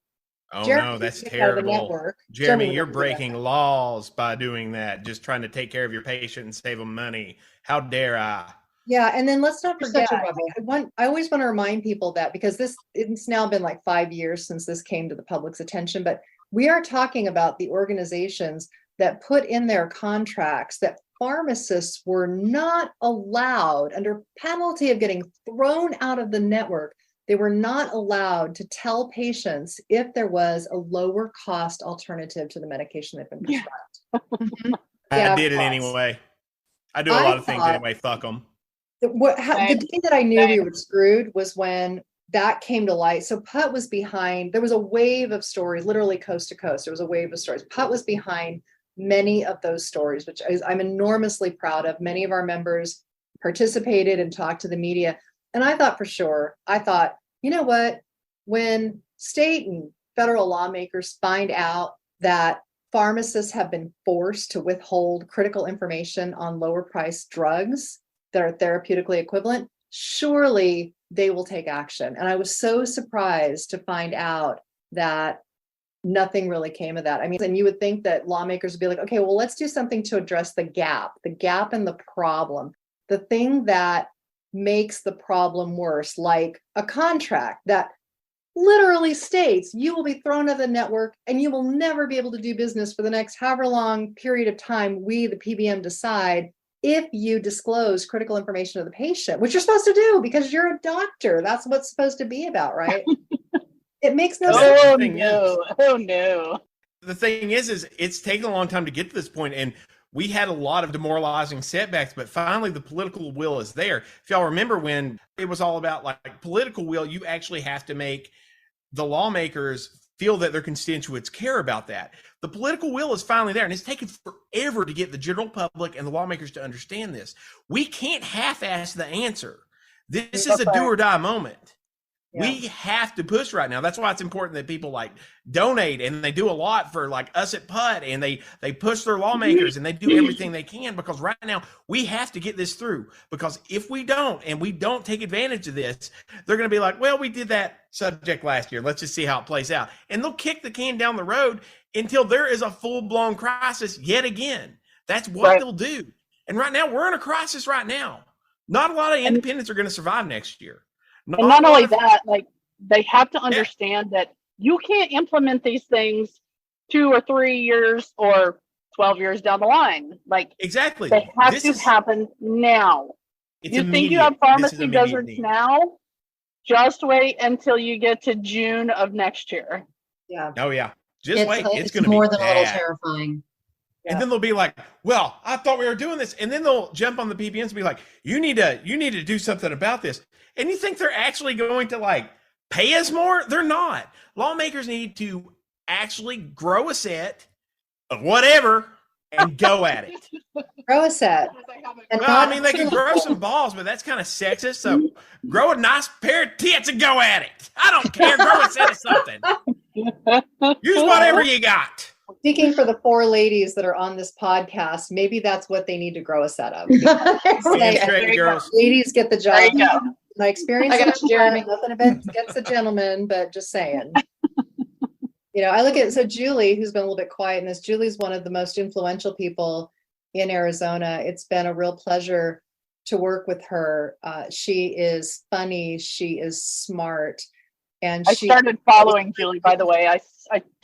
Oh Jeremy no, that's gets out of the terrible. network. Jeremy, you're would do that. breaking laws by doing that, just trying to take care of your patient and save them money. How dare I? Yeah, and then let's not You're forget, such a rebel. I always want to remind people that because it's now been like 5 years since this came to the public's attention, but we are talking about the organizations that put in their contracts that pharmacists were not allowed, under penalty of getting thrown out of the network, they were not allowed to tell patients if there was a lower cost alternative to the medication they've been prescribed. I did it cost. anyway. I do a lot of things anyway. Fuck them. The day that I knew we were screwed was when that came to light. So PUTT was behind, there was a wave of stories, literally coast to coast. There was a wave of stories. PUTT was behind many of those stories, which I'm enormously proud of. Many of our members participated and talked to the media. And I thought, you know what? When state and federal lawmakers find out that pharmacists have been forced to withhold critical information on lower priced drugs that are therapeutically equivalent, surely they will take action. And I was so surprised to find out that nothing really came of that. I mean, and you would think that lawmakers would be like, okay, well, let's do something to address the gap and the problem, the thing that makes the problem worse, like a contract that literally states you will be thrown out of the network and you will never be able to do business for the next however long period of time we, the PBM, decide if you disclose critical information to the patient, which you're supposed to do because you're a doctor. That's what it's supposed to be about, right? It makes no sense. Oh no. Oh no. The thing is it's taken a long time to get to this point, and we had a lot of demoralizing setbacks, but finally the political will is there. If y'all remember when it was all about like political will, you actually have to make the lawmakers feel that their constituents care about that. The political will is finally there, and it's taken forever to get the general public and the lawmakers to understand this. We can't half-ass the answer. This is a do or die moment. Yeah. We have to push right now. That's why it's important that people like donate, and they do a lot for like us at PUTT, and they push their lawmakers and they do everything they can, because right now we have to get this through, because if we don't, and we don't take advantage of this, they're going to be like, well, we did that subject last year. Let's just see how it plays out. And they'll kick the can down the road until there is a full-blown crisis yet again. That's what they'll do. And right now we're in a crisis right now. Not a lot of independents are going to survive next year. And not only that, like they have to understand that you can't implement these things 2 or 3 years or 12 years down the line. Like exactly, they have to happen now. It's you immediate. Think you have pharmacy deserts need. now? Just wait until you get to June of next year. Yeah. Oh yeah. Just wait. It's going to be more than bad. a little terrifying. And then they'll be like, well, I thought we were doing this. And then they'll jump on the PBMs and be like, you need to do something about this. And you think they're actually going to like pay us more? They're not. Lawmakers need to actually grow a set of whatever and go at it. Grow a set. Well, I mean, they can grow some balls, but that's kind of sexist. So grow a nice pair of tits and go at it. I don't care. Grow a set of something. Use whatever you got. Speaking for the 4 ladies that are on this podcast, maybe that's what they need to grow a set of. Girls. Ladies get the job. My experience, I got you, Jeremy. Nothing against the gentleman, but just saying. I look at Julie, who's been a little bit quiet in this. Julie's one of the most influential people in Arizona. It's been a real pleasure to work with her. She is funny. She is smart. And I started following Julie, by the way. I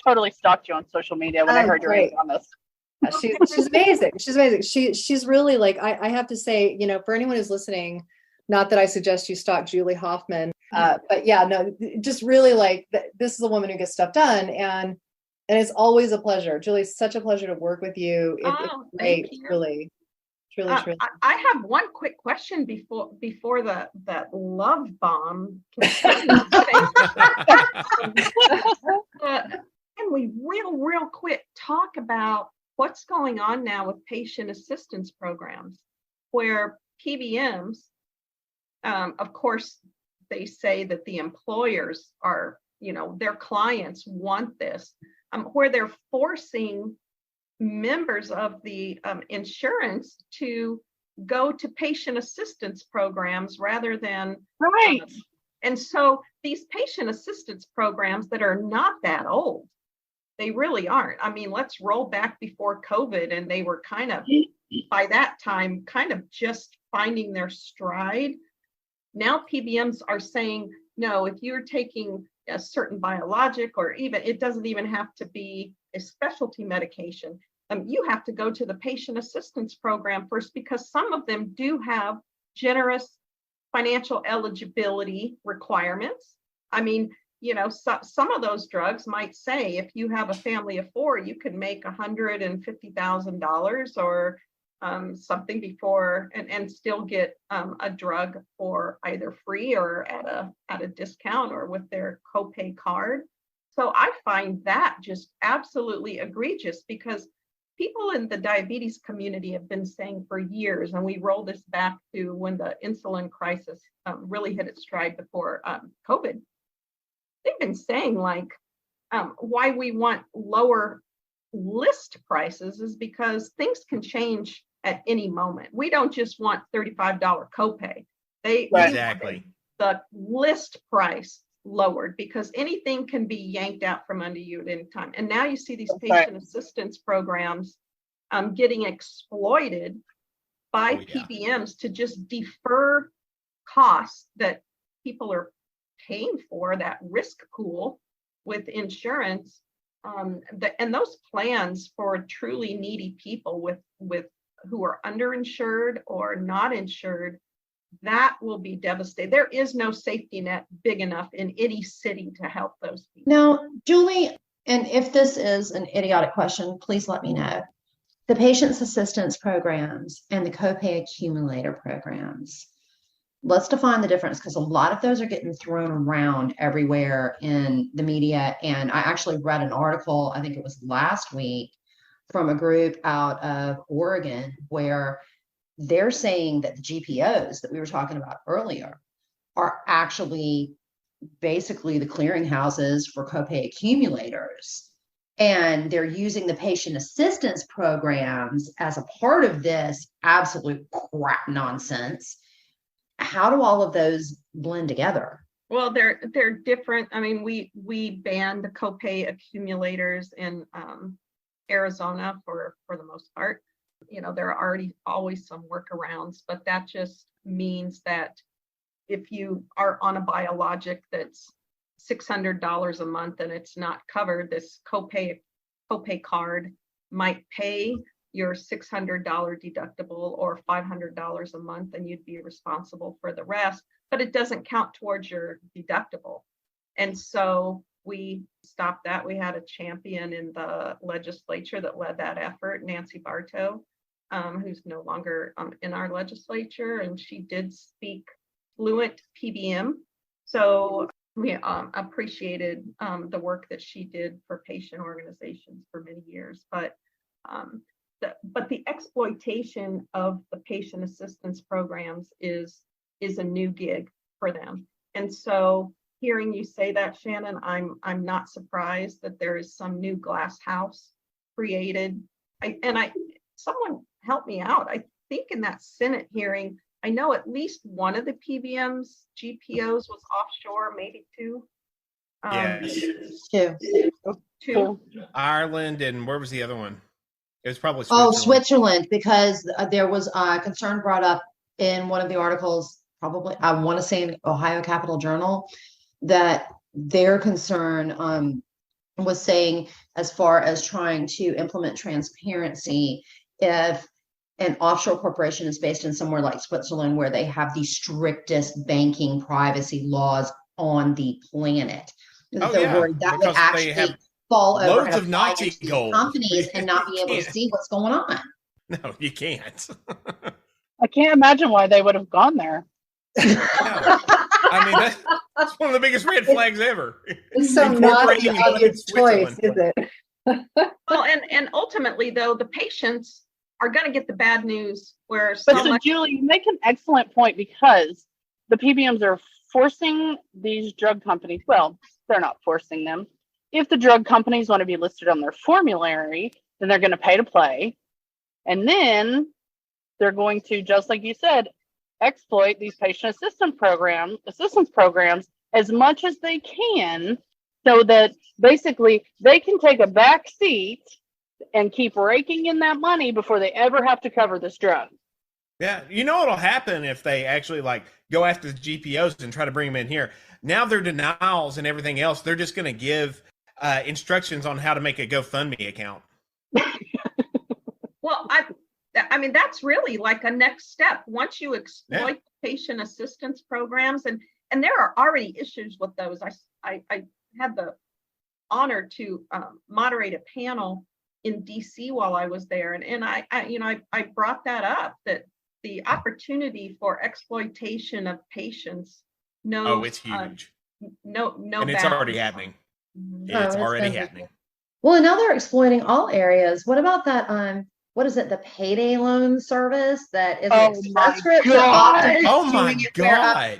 totally stalked you on social media when I heard your name on this. She's amazing. She's amazing. She's really like, I have to say, for anyone who's listening, not that I suggest you stalk Julie Hoffman, but yeah, no, just really like this is a woman who gets stuff done, and it's always a pleasure. Julie, it's such a pleasure to work with you. It's great, really, truly. I have one quick question before the love bomb. Can we real quick talk about what's going on now with patient assistance programs, where PBMs, of course, they say that the employers are, their clients want this, where they're forcing members of the insurance to go to patient assistance programs rather than right. And so these patient assistance programs that are not that old, they really aren't. I mean, let's roll back before COVID, and they were kind of, by that time, kind of just finding their stride. Now PBMs are saying, no, if you're taking a certain biologic, or even, it doesn't even have to be a specialty medication, you have to go to the patient assistance program first, because some of them do have generous financial eligibility requirements. I mean, some of those drugs might say if you have a family of 4, you can make $150,000 or something before and still get a drug for either free or at a discount or with their copay card. So I find that just absolutely egregious, because people in the diabetes community have been saying for years, and we roll this back to when the insulin crisis really hit its stride before COVID. They've been saying why we want lower list prices is because things can change at any moment. We don't just want $35 copay. Exactly. The list price lowered, because anything can be yanked out from under you at any time. And now you see these patient assistance programs getting exploited by PBMs to just defer costs that people are paying for, that risk pool with insurance. And those plans for truly needy people with who are underinsured or not insured, that will be devastating. There is no safety net big enough in any city to help those people. Now, Julie, and if this is an idiotic question, please let me know. The patient's assistance programs and the copay accumulator programs, let's define the difference, because a lot of those are getting thrown around everywhere in the media. And I actually read an article, I think it was last week, from a group out of Oregon, where they're saying that the GPOs that we were talking about earlier are actually basically the clearinghouses for copay accumulators. And they're using the patient assistance programs as a part of this absolute crap nonsense. How do all of those blend together? Well, they're different. I mean, we banned the copay accumulators in Arizona for the most part. There are always some workarounds, but that just means that if you are on a biologic that's $600 a month and it's not covered, this copay card might pay your $600 deductible or $500 a month, and you'd be responsible for the rest, but it doesn't count towards your deductible. And so we stopped that. We had a champion in the legislature that led that effort, Nancy Bartow, who's no longer in our legislature, and she did speak fluent PBM. So we appreciated the work that she did for patient organizations for many years. But the exploitation of the patient assistance programs is a new gig for them. And so hearing you say that, Shannon, I'm not surprised that there is some new glass house created. Someone help me out. I think in that Senate hearing, I know at least one of the PBMs, GPOs, was offshore, maybe two. Yes. Two. Ireland, and where was the other one? It was probably Switzerland, because there was concern brought up in one of the articles, probably, I want to say in Ohio Capital Journal, that their concern was saying, as far as trying to implement transparency, if an offshore corporation is based in somewhere like Switzerland, where they have the strictest banking privacy laws on the planet, worried that would actually fall over loads of Nazi gold companies and not be able to see what's going on. No, you can't. I can't imagine why they would have gone there. No. I mean, that's one of the biggest red flags ever. It's so not the obvious choice, is it? Well, and ultimately, though, the patients are going to get the bad news. Julie, you make an excellent point, because the PBMs are forcing these drug companies. Well, they're not forcing them. If the drug companies want to be listed on their formulary, then they're going to pay to play. And then they're going to, just like you said, exploit these patient assistance programs as much as they can, so that basically they can take a back seat and keep raking in that money before they ever have to cover this drug. Yeah, you know what'll happen if they actually go after the GPOs and try to bring them in here. Now their denials and everything else, they're just going to give instructions on how to make a GoFundMe account. Well, I mean, that's really like a next step. Once you exploit patient assistance programs, and there are already issues with those. I had the honor to moderate a panel in DC while I was there, and I brought that up, that the opportunity for exploitation of patients. It's huge. And it's already happening. It's already happening. Well, and now they're exploiting all areas. What about that? What is it? The payday loan service that is Express Scripts. Oh my God.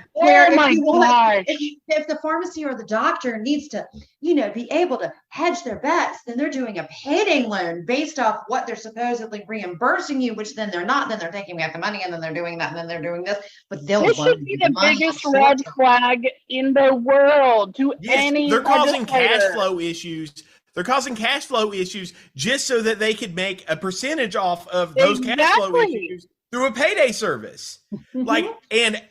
If the pharmacy or the doctor needs to, be able to hedge their bets, then they're doing a payday loan based off what they're supposedly reimbursing you, which then they're not. Then they're taking back the money, and then they're doing that, and then they're doing this. But this should be the biggest red flag in the world to any. They're causing cash flow issues. They're causing cash flow issues just so that they could make a percentage off of those cash flow issues through a payday service. It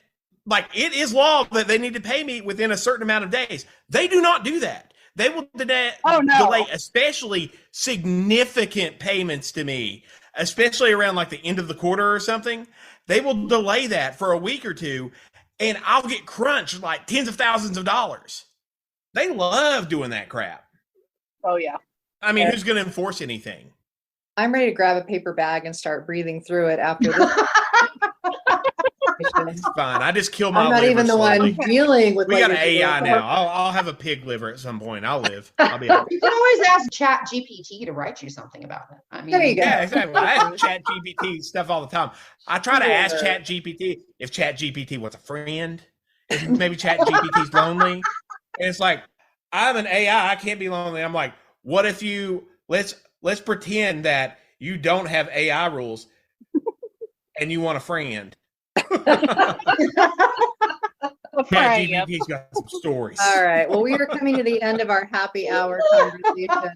is law that they need to pay me within a certain amount of days. They do not do that. They will delay especially significant payments to me, especially around the end of the quarter or something. They will delay that for a week or two, and I'll get crunched tens of thousands of dollars. They love doing that crap. Oh, yeah. I mean, who's going to enforce anything? I'm ready to grab a paper bag and start breathing through it after this. It's fine. I just kill my I'm not liver even the slowly. one dealing with. We got an AI now. I'll have a pig liver at some point. I'll live. I'll be. You can always ask Chat GPT to write you something about it. I mean, there you go. Yeah, exactly. I ask Chat GPT stuff all the time. I try to ask Chat GPT if Chat GPT was a friend. If maybe Chat GPT's lonely, and it's I'm an AI. I can't be lonely. I'm like, what if let's pretend that you don't have AI rules and you want a friend. ChatGPT's got some stories. All right. Well, we are coming to the end of our happy hour conversation.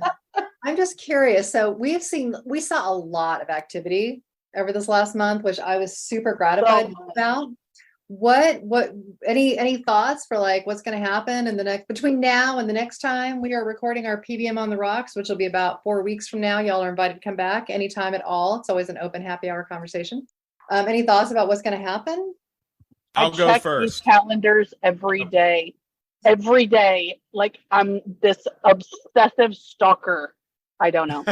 I'm just curious. So we saw a lot of activity over this last month, which I was super gratified about. any thoughts for like what's going to happen in the next, between now and the next time we are recording our PBM on the rocks, which will be about 4 weeks from now? Y'all are invited to come back anytime at all. It's always an open happy hour conversation. Any thoughts about what's going to happen? I'll go check first. These calendars every day. Every day. Like I'm this obsessive stalker. I don't know.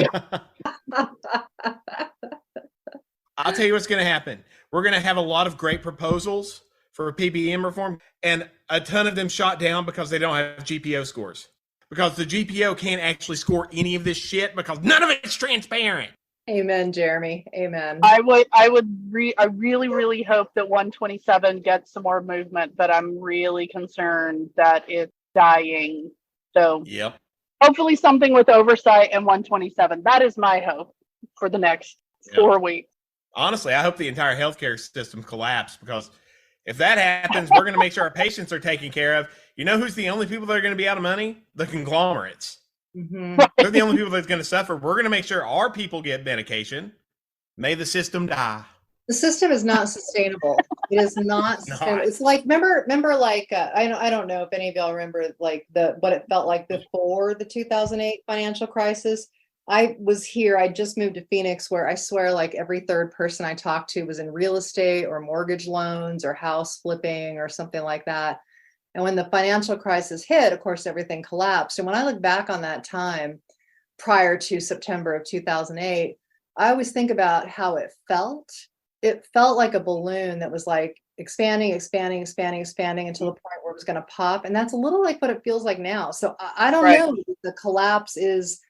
I'll tell you what's going to happen. We're going to have a lot of great proposals for PBM reform, and a ton of them shot down because they don't have GPO scores. Because the GPO can't actually score any of this shit because none of it's transparent. Amen, Jeremy. Amen. I really, really hope that 127 gets some more movement, but I'm really concerned that it's dying. So yep. Hopefully something with oversight and 127. That is my hope for the next 4 weeks. Honestly, I hope the entire healthcare system collapses, because if that happens, we're going to make sure our patients are taken care of. You know who's the only people that are going to be out of money? The conglomerates. Mm-hmm. They're the only people that's going to suffer. We're going to make sure our people get medication. May the system die. The system is not sustainable. It is not sustainable. It's like, remember like, I don't know if any of y'all remember like what it felt like before the 2008 financial crisis. I was here, I just moved to Phoenix, where I swear like every third person I talked to was in real estate or mortgage loans or house flipping or something like that. And when the financial crisis hit, of course, everything collapsed. And when I look back on that time prior to September of 2008, I always think about how it felt. It felt like a balloon that was like expanding until the point where it was going to pop. And that's a little like what it feels like now. So I don't know if the collapse is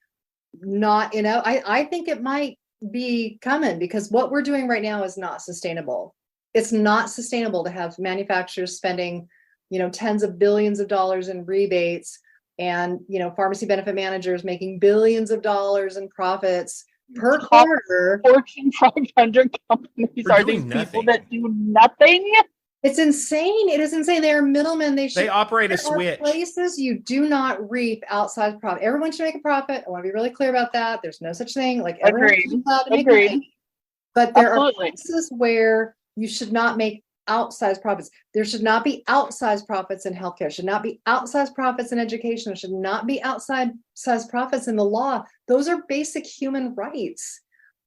not, I think it might be coming, because what we're doing right now is not sustainable. It's not sustainable to have manufacturers spending, tens of billions of dollars in rebates, and, pharmacy benefit managers making billions of dollars in profits per quarter. Fortune 500 companies are these people that do nothing. It's insane. It is insane. They are middlemen. They operate a switch. Places you do not reap outsized profit. Everyone should make a profit. I want to be really clear about that. There's no such thing. Like everyone should allowed to make money. But there are places where you should not make outsized profits. There should not be outsized profits in healthcare. Should not be outsized profits in education. There should not be outsized profits in the law. Those are basic human rights.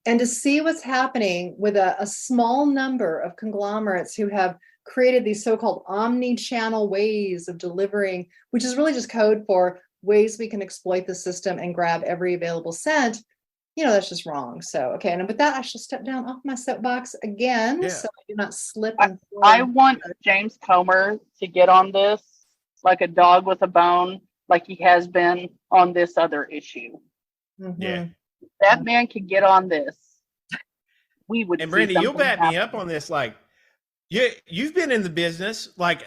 And to see what's happening with a small number of conglomerates who have created these so-called omni-channel ways of delivering, which is really just code for ways we can exploit the system and grab every available cent, that's just wrong. So, okay. And with that, I shall step down off my soapbox again, so I do not slip. I want James Comer to get on this like a dog with a bone, like he has been on this other issue. Mm-hmm. Yeah. If that man could get on this, we would. And Brandi, you'll back me up on this. Like, you've been in the business. Like,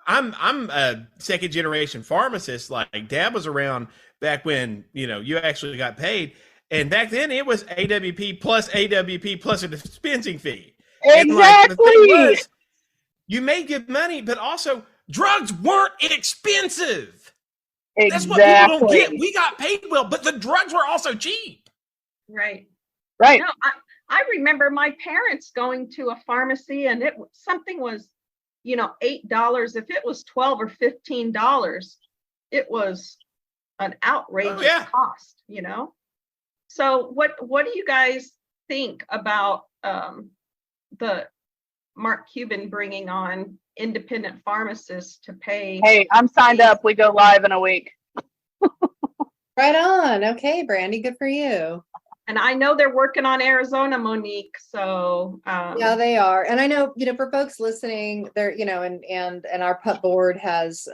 I'm a second generation pharmacist. Like, Dad was around back when you actually got paid, and back then it was AWP plus a dispensing fee. Exactly. And like, the thing was, you made good money, but also drugs weren't expensive. Exactly. That's what people don't get. We got paid well, but the drugs were also cheap. Right. Right. No, I remember my parents going to a pharmacy, and something was, $8. If it was $12 or $15, it was an outrageous cost, So what do you guys think about the Mark Cuban bringing on independent pharmacists to pay? Hey, I'm signed up. We go live in a week. Right on. Okay, Brandi, good for you. And I know they're working on Arizona, Monique. So yeah, they are. And I know, for folks listening, there, and our PUTT board has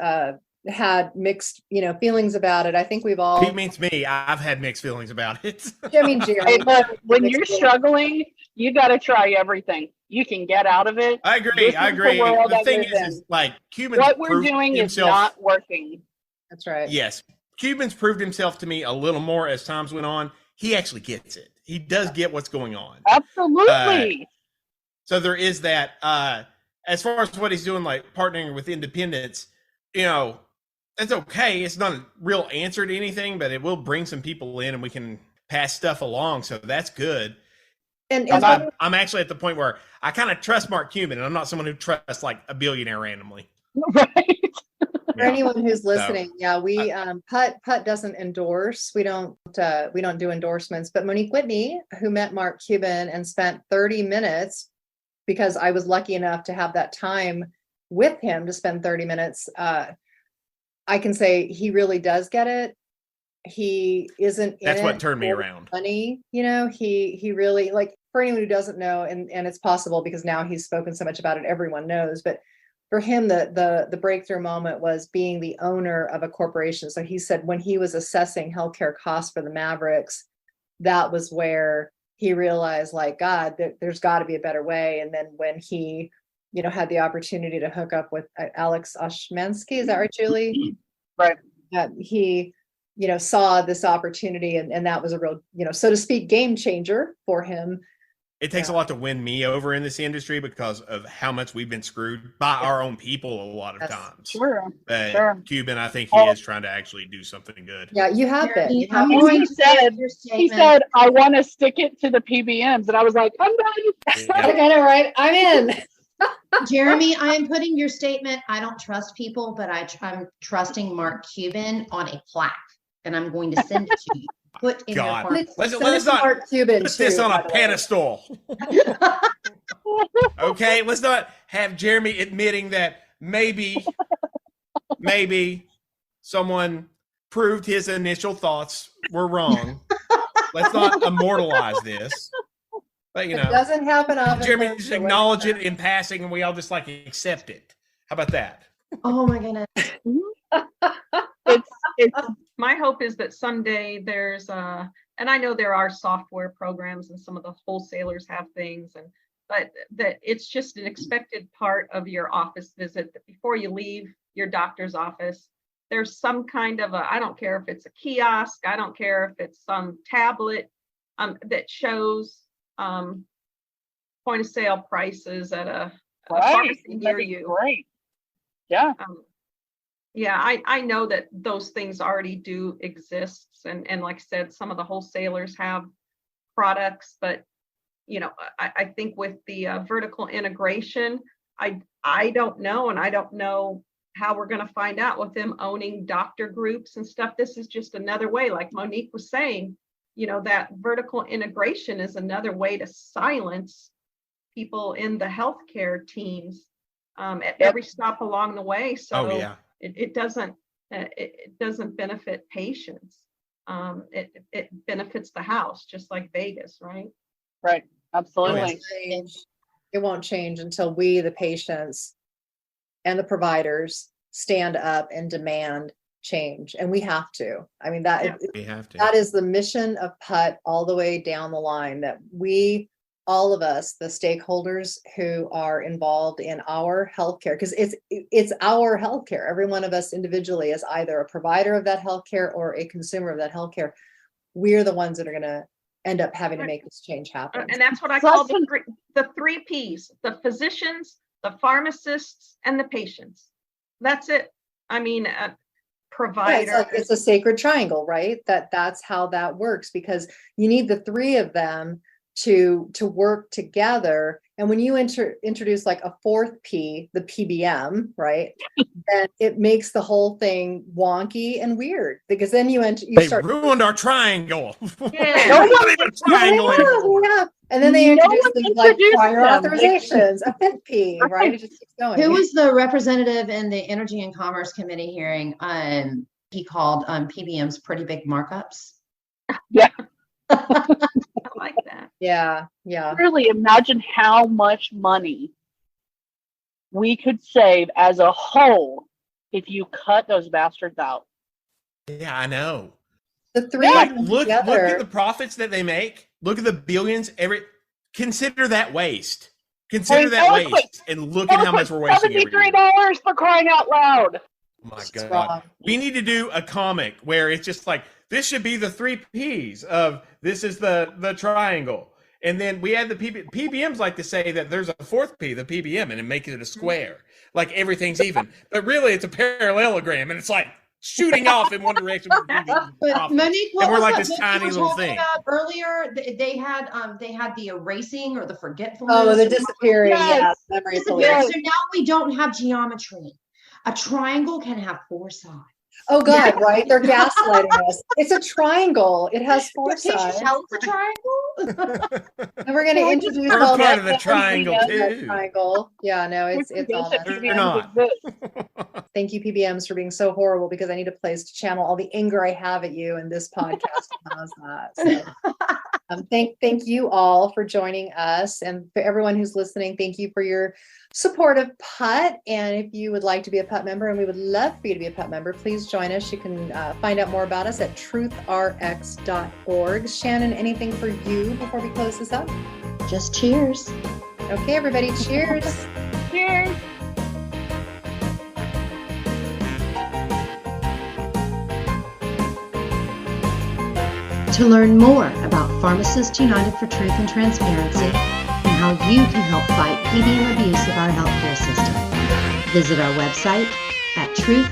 had mixed, feelings about it. I think we've all. He means me. I've had mixed feelings about it. Jeremy. Hey, look, when you're struggling, you got to try everything. You can get out of it. I agree. The thing is like Cuban. What we're doing is not working. That's right. Yes. Cuban's proved himself to me a little more as times went on. He actually gets it. He does get what's going on. Absolutely. So there is that. As far as what he's doing, like partnering with independents, it's okay. It's not a real answer to anything, but it will bring some people in and we can pass stuff along. So that's good. And I'm actually at the point where I kind of trust Mark Cuban, and I'm not someone who trusts like a billionaire randomly. Right. for anyone who's listening, we PUTT doesn't endorse. We don't do endorsements. But Monique Whitney, who met Mark Cuban and spent 30 minutes, because I was lucky enough to have that time with him to spend 30 minutes. I can say he really does get it. He isn't. That's what turned me around. Money, he really, like, for anyone who doesn't know, and it's possible because now he's spoken so much about it, everyone knows. But for him, the breakthrough moment was being the owner of a corporation. So he said when he was assessing healthcare costs for the Mavericks, that was where he realized, like, God, there's got to be a better way. And then when he, had the opportunity to hook up with Alex Oshmansky, is that right, Julie? Right. He, saw this opportunity, and that was a real, so to speak, game changer for him. It takes a lot to win me over in this industry because of how much we've been screwed by our own people a lot of times. Sure. Cuban, I think he is trying to actually do something good. Yeah, you have been. He said, I want to stick it to the PBMs. And I was like, I'm done. Okay, all right, I'm in. Jeremy, I am putting your statement, I don't trust people, but I'm trusting Mark Cuban on a plaque, and I'm going to send it to you. Put in God, your let's not Mark Cuban put this on a pedestal. Okay, let's not have Jeremy admitting that maybe someone proved his initial thoughts were wrong. Let's not immortalize this. But it doesn't happen often. Jeremy just acknowledge it in passing, and we all just like accept it. How about that? Oh my goodness. It's my hope is that someday there's and I know there are software programs and some of the wholesalers have things, but that it's just an expected part of your office visit that before you leave your doctor's office, there's some kind of I don't care if it's a kiosk, I don't care if it's some tablet that shows point of sale prices at a pharmacy near you. Great. Yeah. I know that those things already do exist. And like I said, some of the wholesalers have products, but I think with the vertical integration, I don't know. And I don't know how we're going to find out with them owning doctor groups and stuff. This is just another way, like Monique was saying, that vertical integration is another way to silence people in the healthcare teams at every stop along the way. So it doesn't benefit patients. It benefits the house, just like Vegas, right? Right. Absolutely. It won't change until we, the patients and the providers, stand up and demand change. And we have to. I mean, we have to. That is the mission of PUTT all the way down the line, that we, all of us, the stakeholders who are involved in our healthcare, because it's our healthcare. Every one of us individually is either a provider of that healthcare or a consumer of that healthcare. We're the ones that are going to end up having to make this change happen. And that's what I call the three Ps: the physicians, the pharmacists, and the patients. That's it. I mean, provider. It's a sacred triangle, right? That's how that works, because you need the three of them to work together. And when you introduce like a fourth P, the PBM, right, then it makes the whole thing wonky and weird, because then they ruined our triangle. Yeah. Yeah. And then they introduce things like prior authorizations, a fifth P, right? It just keeps going. Who was the representative in the Energy and Commerce Committee hearing? He called PBMs pretty big markups. Yeah. I like that. Yeah. Really imagine how much money we could save as a whole if you cut those bastards out. Yeah, I know. The three look at the profits that they make. Look at the billions. Consider that waste. Consider that waste, and look at how much we're wasting. $73 for crying out loud. Oh my God. We need to do a comic where it's just like, this should be the three Ps of this is the triangle. And then we add the PBMs like to say that there's a fourth P, the PBM, and it makes it a square. Like everything's even. But really it's a parallelogram, and it's like, shooting off in one direction. But Monique, what And we're was like that this book tiny you were little talking thing. about earlier? They had the erasing or the forgetfulness. Oh, the disappearing. Yes. Yeah, memory Disappearing. police. So now we don't have geometry. A triangle can have 4 sides. Oh God, right? They're gaslighting us. It's a triangle. It has 4 Can't you sides. tell it's a triangle? And we're going to introduce They're all part that of the triangle too. triangle. Yeah, no, it's all that. They're not. Thank you, PBMs, for being so horrible because I need a place to channel all the anger I have at you, and this podcast allows that. So, thank you all for joining us, and for everyone who's listening, thank you for your support of PUTT. And if you would like to be a PUTT member, and we would love for you to be a PUTT member, please join us. You can find out more about us at truthrx.org. Shannon, anything for you before we close this up? Just cheers. Okay, everybody, cheers. Cheers. To learn more about Pharmacists United for Truth and Transparency and how you can help fight PBM abuse of our healthcare system, visit our website at truthrx.org.